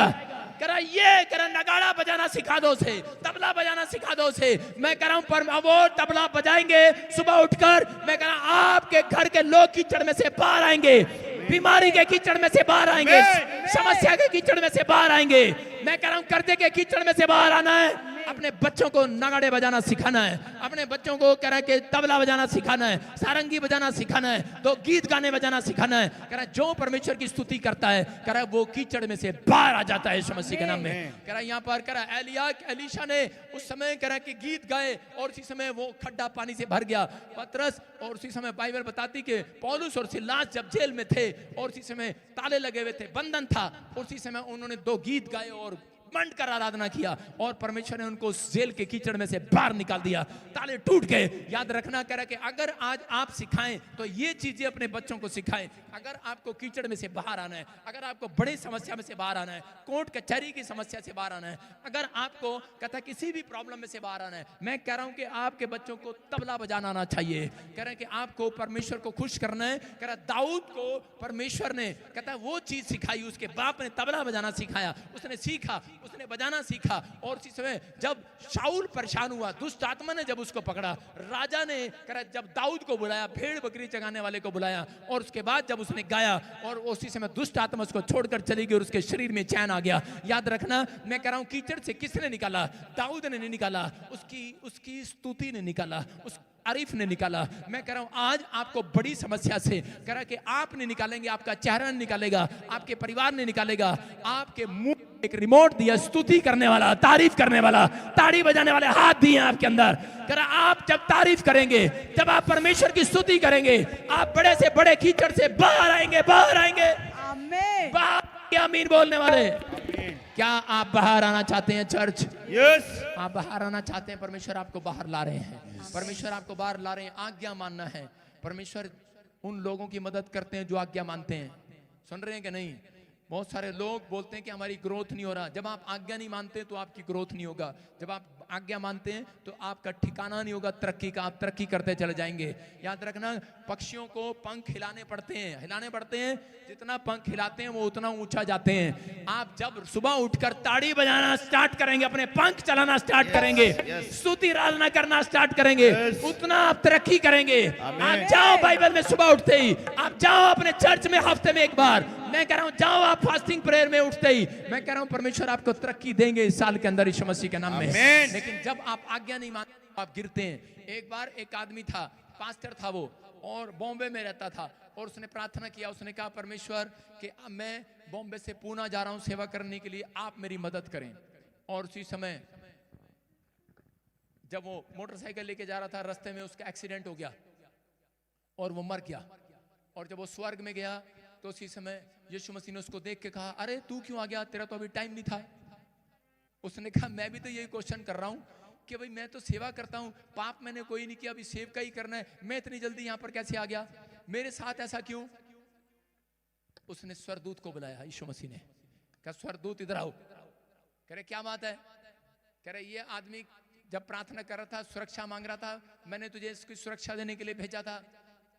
कह रहा ये कह रहा नगाड़ा बजाना सिखा दो उसे, तबला बजाना सिखा दो उसे। मैं कह रहा हूं पर वो तबला बजाएंगे सुबह उठकर, मैं कह रहा हूं आपके घर के लोग कीचड़ में से बाहर आएंगे, बीमारी के कीचड़ में से बाहर आएंगे, समस्या के कीचड़ में से बाहर आएंगे। मैं कह रहा हूं कर्जे के कीचड़ में से बाहर आना है। अपने बच्चों को नगाड़े बजाना सिखाना है, अपने बच्चों को कह रहा है कि तबला बजाना सिखाना है, सारंगी बजाना सिखाना है, तो गीत गाने बजाना सिखाना है। कह रहा है जो परमेश्वर की स्तुति करता है, कह रहा है वो कीचड़ में से बाहर आ जाता है यीशु मसीह के नाम में। कह रहा है यहाँ पर कह रहा है एलीशा ने उस समय कह रहा है कि गीत गाए और उसी समय वो खड्डा पानी से भर गया। पतरस और उसी समय बाइबल बताती कि पौलुस और सिलास जब जेल में थे और उसी समय ताले लगे हुए थे, बंधन था, उसी समय उन्होंने 2 गीत गाए और मंड कर आराधना किया और परमेश्वर ने उनको उस जेल के कीचड़ में से बाहर निकाल दिया, ताले टूट गए। याद रखना कह रहा कि अगर आज आप सिखाएं तो ये चीजें अपने बच्चों को सिखाएं। अगर आपको कीचड़ में से बाहर आना है, अगर आपको बड़ी समस्या में से बाहर आना है, कोर्ट कचहरी की समस्या से बाहर आना है, अगर आपको कहता किसी भी प्रॉब्लम में से बाहर आना है, मैं कह रहा हूं कि आपके बच्चों को तबला बजाना आना चाहिए। कह रहे हैं कि आपको परमेश्वर को खुश करना है। कह रहा दाऊद को परमेश्वर ने कहता वो चीज सिखाई, उसके बाप ने तबला बजाना सिखाया, उसने सीखा, उसने बजाना सीखा। और इसी समय जब शाऊल परेशान हुआ, दुष्ट आत्मा ने जब उसको पकड़ा, राजा ने कहा जब दाऊद को बुलाया, भेड़ बकरी चगाने वाले को बुलाया, और उसके बाद जब उसने गाया और उसी समय दुष्ट आत्मा उसको छोड़कर चली गई और उसके शरीर में चैन आ गया। याद रखना मैं कह रहा हूं कीचड़ से किसने निकाला? दाऊद ने नहीं निकाला, उसकी स्तुति ने निकाला, उस तारीफ ने निकाला। मैं कह रहा हूं आज आपको बड़ी समस्या से कह रहा कि आप नहीं निकालेंगे, आपका चेहरा नहीं निकालेगा, आपके परिवार नहीं निकालेगा, आपके मुंह एक रिमोट दिया, स्तुति करने वाला, तारीफ करने वाला, ताड़ी बजाने वाले हाथ दिए आपके अंदर। कह रहा आप जब तारीफ करेंगे, जब आप परमेश्वर की स्तुति करेंगे, आप बड़े से बड़े कीचड़ से बाहर आएंगे, बाहर आएंगे। आमीन। बाहर आमीन बोलने वाले। क्या आप बाहर आना चाहते हैं चर्च? यस। आप बाहर आना चाहते हैं? परमेश्वर आपको बाहर ला रहे हैं, परमेश्वर आपको बाहर ला रहे हैं। आज्ञा मानना है। परमेश्वर उन लोगों की मदद करते हैं जो आज्ञा मानते हैं। सुन रहे हैं कि नहीं? बहुत सारे लोग बोलते हैं कि हमारी ग्रोथ नहीं हो रहा। जब आप आज्ञा नहीं मानते तो आपकी ग्रोथ नहीं होगा। जब आप आज्ञा मानते हैं तो आपका ठिकाना नहीं होगा तरक्की का, आप तरक्की करते चले जाएंगे। याद रखना, पक्षियों को पंख हिलाने पड़ते हैं, हिलाने पड़ते हैं। जितना पंख हिलाते हैं वो उतना ऊंचा जाते हैं। आप जब सुबह उठकर ताड़ी बजाना स्टार्ट करेंगे, अपने पंख चलाना स्टार्ट करेंगे, स्तुति आराधना करना स्टार्ट करेंगे, उतना आप तरक्की करेंगे। आप जाओ बाइबल में सुबह उठते ही, आप जाओ अपने चर्च में हफ्ते में एक बार, मैं कह रहा हूं जाओ आप फास्टिंग प्रेयर में उठते ही, मैं कह रहा हूं परमेश्वर आपको तरक्की देंगे इस साल के अंदर यीशु मसीह के नाम में। लेकिन जब आप आज्ञा नहीं मानते तो आप गिरते हैं। एक बार एक आदमी था, पास्टर था वो, और बॉम्बे में रहता था, और उसने प्रार्थना किया। उसने कहा परमेश्वर कि मैं बॉम्बे से पूना जा रहा हूं सेवा करने के लिए, आप मेरी मदद करें। और उसी समय जब वो मोटरसाइकिल लेके जा रहा था, रास्ते में उसका एक्सीडेंट हो गया और वो मर गया। और जब वो स्वर्ग में गया तो उसी समय यीशु मसीह ने उसको देख के कहा, अरे तू क्यों आ गया, तेरा तो अभी टाइम नहीं था। उसने कहा मैं भी तो यही क्वेश्चन कर रहा हूं कि भाई मैं तो सेवा करता हूं, पाप मैंने कोई नहीं किया, अभी सेव का ही करना है, मैं इतनी जल्दी यहां पर कैसे आ गया, मेरे साथ ऐसा क्यों? उसने स्वर्गदूत को बुलाया, यीशु मसीह ने कहा स्वर्गदूत इधर आओ। कह रहे क्या बात है? कह रहे ये आदमी जब प्रार्थना कर रहा था, सुरक्षा मांग रहा था, मैंने तुझे इसकी सुरक्षा देने के लिए भेजा था,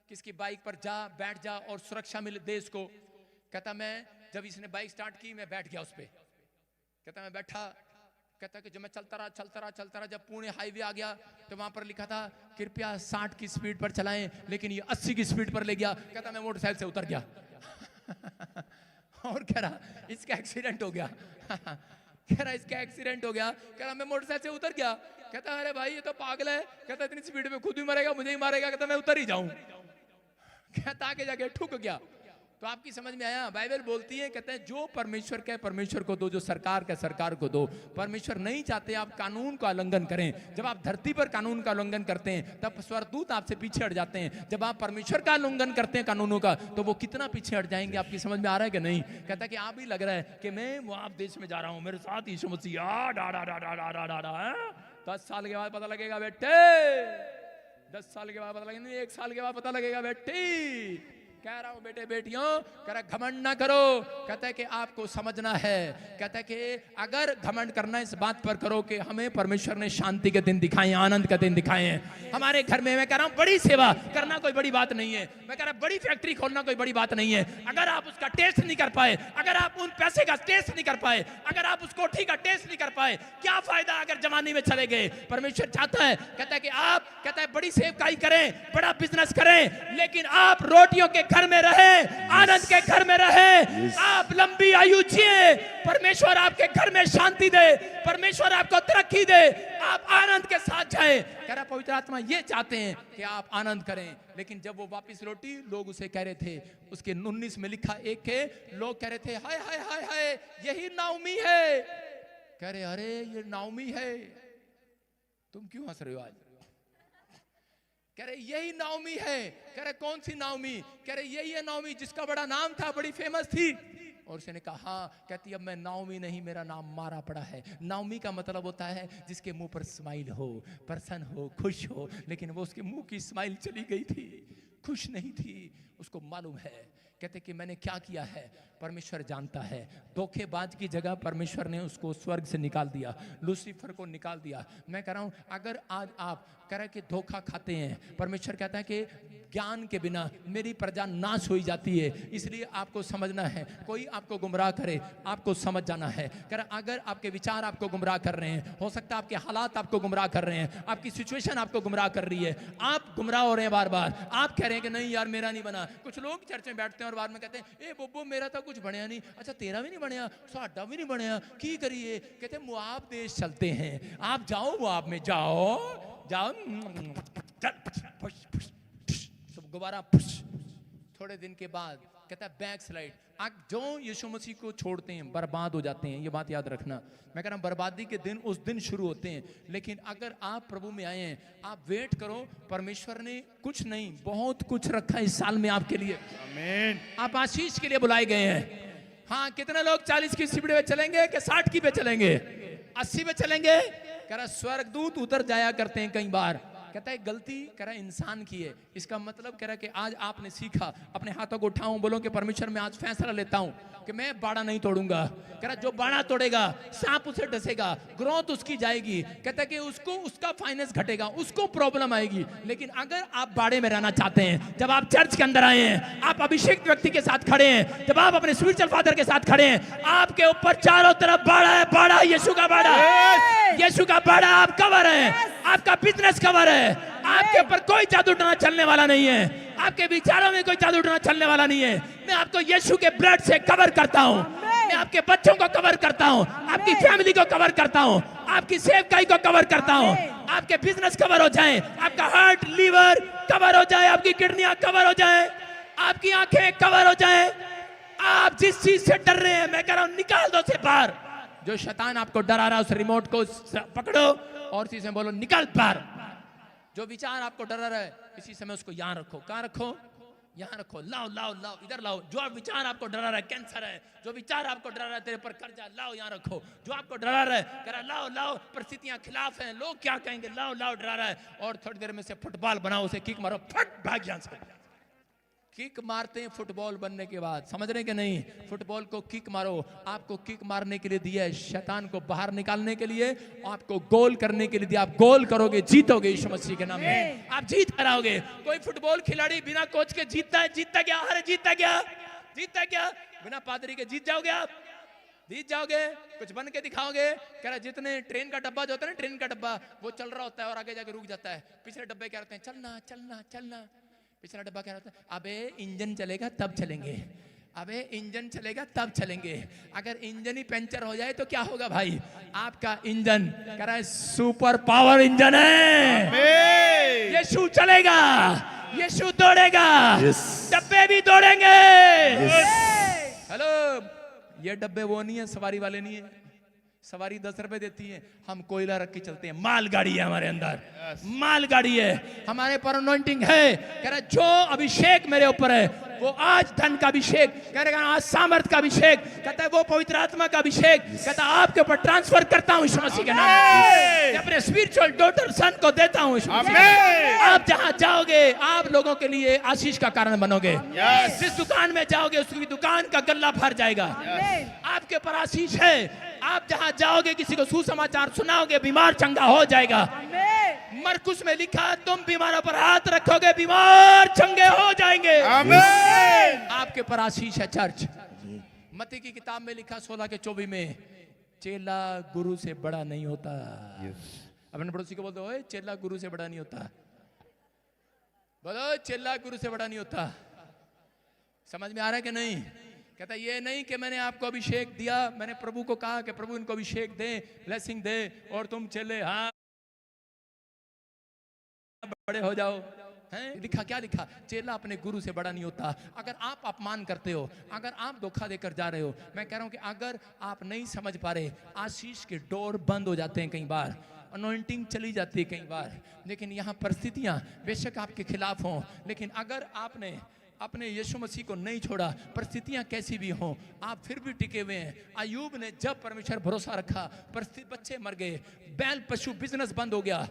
किसकी बाइक पर जा, बैठ जा और सुरक्षा मिले दे इसको। कहता मैं जब इसने बाइक स्टार्ट की मैं बैठ गया उस पे। कहता मैं बैठा, कहता कि जब मैं चलता रहा, जब पुणे हाईवे आ गया तो वहां पर लिखा था कृपया 60 की स्पीड पर चलाएं, लेकिन ये 80 की स्पीड पर ले गया। कहता मैं मोटरसाइकिल से उतर गया। और कह रहा इसका एक्सीडेंट हो गया। कह रहा इसका एक्सीडेंट हो गया। कह रहा मैं मोटरसाइकिल से उतर गया। कहता अरे भाई ये तो पागल है, कहता इतनी स्पीड में खुद भी मरेगा, मुझे ही मारेगा। कहता मैं उतर ही जाऊं। कहता आगे जाके ठुक गया। तो आपकी समझ में आया? बाइबल बोलती है, कहते हैं जो परमेश्वर का परमेश्वर को दो, जो सरकार का सरकार को दो। परमेश्वर नहीं चाहते आप कानून का उल्लंघन करें। जब आप धरती पर कानून का उल्लंघन करते हैं तब स्वर्गदूत आपसे पीछे हट जाते हैं। जब आप परमेश्वर का उल्लंघन करते हैं कानूनों का, तो वो कितना पीछे हट जाएंगे। आपकी समझ में आ रहा है कि नहीं? कहता है कि आप ही लग रहा है कि मैं मुआब देश में जा रहा हूं, मेरे साथ यीशु मसीह 10 साल के बाद पता लगेगा बेटे, 10 साल के बाद पता लगेगा, 1 साल के बाद पता लगेगा बेटी। कह रहा हूं बेटे बेटियों, कह रहा घमंड ना करो। कहता है कि आपको समझना है, कहता है कि अगर घमंड करना इस बात पर करो कि हमें परमेश्वर ने शांति के दिन दिखाए, आनंद के दिन दिखाए हैं हमारे घर में। मैं कह रहा हूं बड़ी सेवा करना कोई बड़ी बात नहीं है। मैं कह रहा हूं बड़ी फैक्ट्री खोलना कोई बड़ी बात नहीं है। अगर आप उसका टेस्ट नहीं कर पाए, अगर आप उन पैसे का टेस्ट नहीं कर पाए, अगर आप उस कोठी का टेस्ट नहीं कर पाए, क्या फायदा अगर जवानी में चले गए। परमेश्वर चाहता है, कहता है कि आप, कहता है बड़ी सेवकाई करें, बड़ा बिजनेस करें, लेकिन आप रोटियों के घर में रहे, आनंद के घर में रहे, आप लंबी आयु जिए, परमेश्वर आपके घर में शांति दे, परमेश्वर आपको तरक्की दे, आप आनंद के साथ जाएं। कह रहा पवित्र आत्मा ये चाहते हैं कि आप आनंद करें। लेकिन जब वो वापस लौटी, लोग उसे कह रहे थे, उसके 19 में लिखा एक के लोग कह रहे थे हाय हाय हाय हाय यही नाओमी है। कह रहे अरे ये नाओमी है। तुम क्यों हंस रहे हो आज? कह रहे यही नाओमी है। कह रहे कौन सी नाओमी? कह रहे यही है नाओमी जिसका बड़ा नाम था, बड़ी फेमस थी। और उसने कहा हाँ। कहती अब मैं नाओमी नहीं, मेरा नाम मारा पड़ा है। नाओमी का मतलब होता है जिसके मुंह पर स्माइल हो, प्रसन्न हो, खुश हो। लेकिन वो उसके मुंह की स्माइल चली गई थी, खुश नहीं थी। उसको मालूम है, कहते कि मैंने क्या किया है, परमेश्वर जानता है। धोखेबाज की जगह परमेश्वर ने उसको स्वर्ग से निकाल दिया, लूसीफर को निकाल दिया। मैं कह रहा हूं अगर आज आप कह रहे कि धोखा खाते हैं, परमेश्वर कहता है कि ज्ञान के बिना मेरी प्रजा नाश हो जाती है। इसलिए आपको समझना है, कोई आपको गुमराह करे आपको समझ जाना है। कह रहा अगर आपके विचार आपको गुमराह कर रहे हैं, हो सकता है आपके हालात आपको गुमराह कर रहे हैं, आपकी सिचुएशन आपको गुमराह कर रही है, आप गुमराह हो रहे हैं बार बार। आप कह रहे हैं कि नहीं यार मेरा नहीं बना। कुछ लोग चर्च में बैठते हैं और बाद में कहते हैं ए बब्बू मेरा तो कुछ बनया नहीं। अच्छा तेरा भी नहीं बनया, साडा भी नहीं बनया, की करिए? कहते मुआब देश चलते हैं, आप जाओ मुआब में, जाओ जाओ सब गुब्बारा। थोड़े दिन के बाद कहता है बैक स्लाइड। आप जो यीशु मसीह को छोड़ते हैं बर्बाद हो जाते हैं, ये बात याद रखना। मैं कह रहा हूं बर्बादी के दिन उस दिन शुरू होते हैं, लेकिन अगर आप प्रभु में आए हैं, आप वेट करो, परमेश्वर ने कुछ नहीं बहुत कुछ रखा है इस साल में आपके लिए। आमीन। आप आशीष के लिए बुलाए गए हैं। हाँ, कितने लोग 40 की सीढ़ी पे चलेंगे कि 60 की पे चलेंगे, 80 पे चलेंगे? कह रहा स्वर्गदूत उतर जाया करते हैं कई बार। कहता है गलती कह रहा इंसान की है। इसका मतलब कह रहा कि आज आपने सीखा, अपने हाथों को उठाऊं, बोलो कि परमेश्वर मैं आज फैसला लेता हूं कि मैं बाड़ा नहीं तोड़ूंगा। कह रहा जो बाड़ा तोड़ेगा सांप उसे डसेगा, ग्रोथ उसकी जाएगी। कहता है कि उसको उसका फाइनेंस घटेगा, उसको प्रॉब्लम आएगी। लेकिन अगर आप बाड़े में रहना चाहते हैं, जब आप चर्च के अंदर आए हैं, आप अभिषेक व्यक्ति के साथ खड़े हैं, जब आप अपने स्पिरिचुअल फादर के साथ खड़े हैं, आपके ऊपर चारों तरफ बाड़ा है, बाड़ा यीशु का बाड़ा, यीशु का बाड़ा। आप कवर है, आपका बिजनेस कवर है, आपके ऊपर कोई जादू टोना चलने वाला नहीं है, आपके विचारों में कोई जादू टोना चलने वाला नहीं है। मैं आपको यीशु के ब्लड से कवर करता हूं, मैं आपके बच्चों को कवर करता हूं, आपकी फैमिली को कवर करता हूं, आपकी सेवकाई को कवर करता हूं। आपके बिजनेस कवर हो जाए, आपका हार्ट लीवर कवर हो जाए, आपकी किडनियां कवर हो जाए, आपकी आंखें कवर हो जाए। आप जिस चीज से डर रहे हैं, मैं कह रहा हूं निकाल दो से बाहर। जो शैतान आपको डरा रहा है उस रिमोट को पकड़ो और इसी से बोलो निकल बाहर। जो विचार आपको डरा रहा है इसी समय उसको यहाँ रखो। कहाँ रखो? यहाँ रखो। लाओ लाओ लाओ, इधर लाओ। जो विचार आपको डरा रहा है, कैंसर है, जो विचार आपको डरा रहा है तेरे पर कर्जा, लाओ यहाँ रखो। जो आपको डरा रहा है, कह रहा लाओ लाओ, परिस्थितियां खिलाफ हैं, लोग क्या कहेंगे, लाओ लाओ, डरा रहा है। और थोड़ी देर में से फुटबॉल बनाओ, उसे किक मारो, फट भाग यहाँ से। किक मारते हैं फुटबॉल बनने के बाद, समझ रहे कि नहीं? फुटबॉल को किक मारो। आपको किक मारने के लिए दिया है, शैतान को बाहर निकालने के लिए, आपको गोल करने के लिए दिया। आप गोल करोगे, जीतोगे यीशु मसीह के नाम में, आप जीत कर आओगे। कोई फुटबॉल खिलाड़ी बिना कोच के जीतता है? जीतता क्या? अरे जीतता क्या? जीतता क्या? बिना पादरी के जीत जाओगे आप? जीत जाओगे? कुछ बन के दिखाओगे? कह रहा जितने ट्रेन का डब्बा जो होता है ना, ट्रेन का डब्बा वो चल रहा होता है और आगे जाके रुक जाता है, पिछले डब्बे क्या रहते हैं, चलना चलना चलना। पिछला डब्बा क्या रहता है, अबे इंजन चलेगा तब चलेंगे, अबे इंजन चलेगा तब चलेंगे। अगर इंजन ही पंचर हो जाए तो क्या होगा भाई? आपका इंजन कह रहा है सुपर पावर इंजन है, यीशु चलेगा, यीशु दौड़ेगा, डब्बे भी दौड़ेंगे। हेलो, ये डब्बे वो नहीं है, सवारी वाले नहीं है। सवारी 10 रुपए देती है, हम कोयला रख के चलते हैं। मालगाड़ी है हमारे अंदर, मालगाड़ी है हमारे पर, अनॉइंटिंग है। कह रहा जो अभिषेक मेरे ऊपर है वो आज धन का अभिषेक, कह रहा आज सामर्थ का अभिषेक, कहता है वो पवित्र आत्मा का अभिषेक, कहता है आपके ऊपर ट्रांसफर करता हूं यीशु मसीह के नाम में, अपने स्पिरिचुअल डॉटर सन को देता हूं यीशु मसीह। आप जहां जाओगे आप लोगों के लिए आशीष का कारण बनोगे। जिस दुकान में जाओगे उसकी दुकान का गल्ला भर जाएगा, आपके ऊपर आशीष है। आप जहां जाओगे किसी को सुसमाचार सुनाओगे, बीमार चंगा हो जाएगा। मरकुस में लिखा तुम बीमारों पर हाथ रखोगे, बीमार चंगे हो जाएंगे। आपके पर आशीष है चर्च। मत्ती की किताब में लिखा 16 के 24 में, चेला गुरु से बड़ा नहीं होता। अपने पड़ोसी को बोलते हो चेला गुरु से बड़ा नहीं होता। बोलो चेला गुरु से बड़ा नहीं होता। समझ में आ रहा है कि नहीं? कहता ये नहीं कि मैंने आपको अभिषेक दिया, मैंने प्रभु को कहा कि प्रभु इनको अभिषेक दे, ब्लेसिंग दे और तुम चले हाँ बड़े हो जाओ। हैं? लिखा क्या लिखा? चेला अपने गुरु से बड़ा नहीं होता। अगर आप अपमान करते हो, अगर आप धोखा देकर जा रहे हो, मैं कह रहा हूं कि अगर आप नहीं समझ पा रहे, आशीष के डोर बंद हो जाते हैं कई बार, अनॉइंटिंग चली जाती है कई बार। लेकिन यहाँ परिस्थितियां बेशक आपके खिलाफ हों, लेकिन अगर आपने अपने यीशु मसीह को नहीं छोड़ा, परिस्थितियां कैसी भी हों, आप फिर भी टिके हुए हैं। अयूब ने जब परमेश्वर भरोसा रखा, परिस्थिति बच्चे मर गए, बैल पशु बिजनेस बंद हो गया,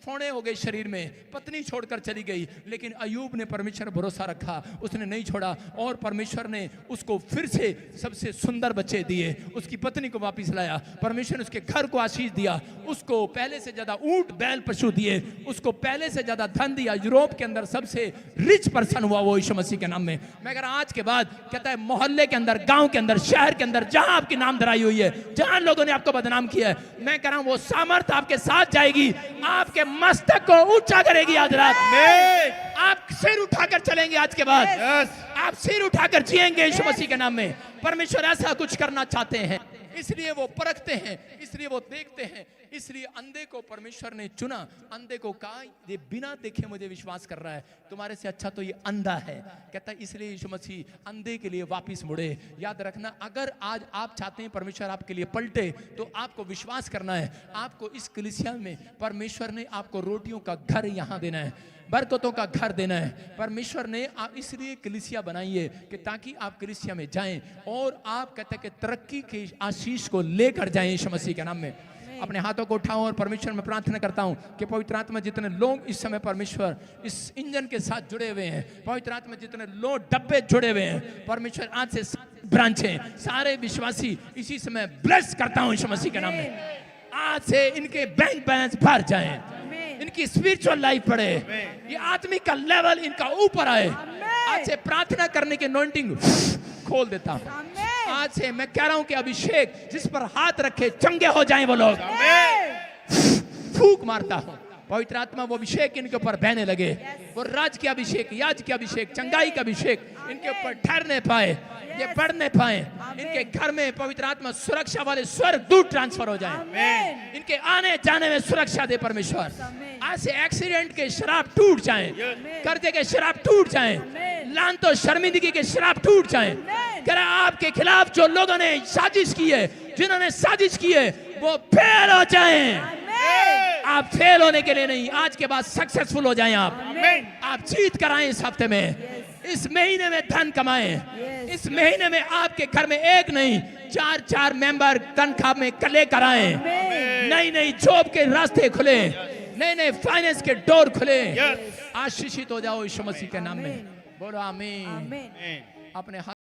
फोड़े हो गए शरीर में, पत्नी छोड़कर चली गई, लेकिन अयूब ने परमेश्वर भरोसा रखा, उसने नहीं छोड़ा और परमेश्वर ने उसको फिर से सबसे सुंदर बच्चे दिए, उसकी पत्नी को वापस लाया, परमेश्वर ने उसके घर को आशीष दिया, उसको पहले से ज्यादा ऊंट बैल पशु दिए, उसको पहले से ज्यादा धन दिया। यूरोप के अंदर सबसे रिच पर्सन हुआ वो यीशु मसीह के नाम में। मैं कह रहा आज के बाद कहता है मोहल्ले के अंदर, गांव के अंदर, शहर के अंदर, जहां आपकी नाम धराई हुई है, जहां लोगों ने आपको बदनाम किया है, मैं कह रहा हूं वो सामर्थ आपके साथ जाएगी, आपके मस्तक को ऊंचा करेगी। आज रात में आप सिर उठाकर चलेंगे। आज के बाद आप सिर उठाकर जिएंगे यीशु मसीह के नाम में। परमेश्वर ऐसा कुछ करना चाहते हैं। इसलिए वो परखते हैं, इसलिए वो देखते हैं। इसलिए अंधे को परमेश्वर ने चुना। अंधे को कहा ये बिना देखे मुझे विश्वास कर रहा है, तुम्हारे से अच्छा तो ये अंधा है। कहता है इसलिए यीशु मसीह अंधे के लिए वापस मुड़े। याद रखना, अगर आज आप चाहते हैं परमेश्वर आपके लिए पलटे, तो आपको विश्वास करना है। आपको इस कलीसिया में परमेश्वर ने आपको रोटियों का घर यहाँ देना है, बरकतों का घर देना है। परमेश्वर ने आप इसलिए कलीसिया बनाई है कि ताकि आप कलीसिया में जाएं और आप कहते हैं कि तरक्की के आशीष को लेकर जाएं यीशु मसीह के नाम में। अपने हाथों को उठाओ और परमेश्वर में प्रार्थना करता हूं कि पवित्र आत्मा जितने लोग इस समय परमेश्वर इस इंजन के साथ जुड़े हुए हैं, पवित्र आत्मा जितने लोग डब्बे जुड़े हुए हैं, परमेश्वर आज से ब्रांचें सारे विश्वासी इसी समय ब्लेस करता हूं यीशु मसीह के नाम में। आज से इनके बैंक बैलेंस भर जाएं, इनकी स्पिरिचुअल लाइफ बढ़े, ये आत्मिक का लेवल इनका ऊपर आए। आज से प्रार्थना करने की अनॉइंटिंग खोल देता हूं। आज से मैं कह रहा हूं कि अभिषेक जिस पर हाथ रखे चंगे हो जाएं वो लोग। फूंक मारता हूं, पवित्र आत्मा वो अभिषेक इनके ऊपर बहने लगे, वो राज के अभिषेक, याज के अभिषेक, चंगाई का अभिषेक इनके ऊपर ठहरने पाए, ये बढ़ने पाए। इनके घर में पवित्र आत्मा सुरक्षा वाले स्वर्ग दूत ट्रांसफर हो जाएं। इनके आने जाने में सुरक्षा दे परमेश्वर। आज से एक्सीडेंट के शराब टूट जाएं, कर्जे के शराब टूट जाएं, लान तो शर्मिंदगी के शराब टूट जाएं। कह रहा आपके खिलाफ जो लोगों ने साजिश की है, जिन्होंने साजिश की है, वो फेल हो जाएं। आप फेल होने के लिए नहीं, आज के बाद सक्सेसफुल हो जाएं। आप जीत कराएं इस हफ्ते में, इस महीने में धन कमाएं। इस महीने में आपके घर में एक नहीं 4-4 मेंबर तनख्वाह में कले कराएं। नई नई जॉब के रास्ते खुले, नए नए फाइनेंस के डोर खुले। आशीषित हो जाओ यीशु मसीह के नाम में। बोलो आमीन। अपने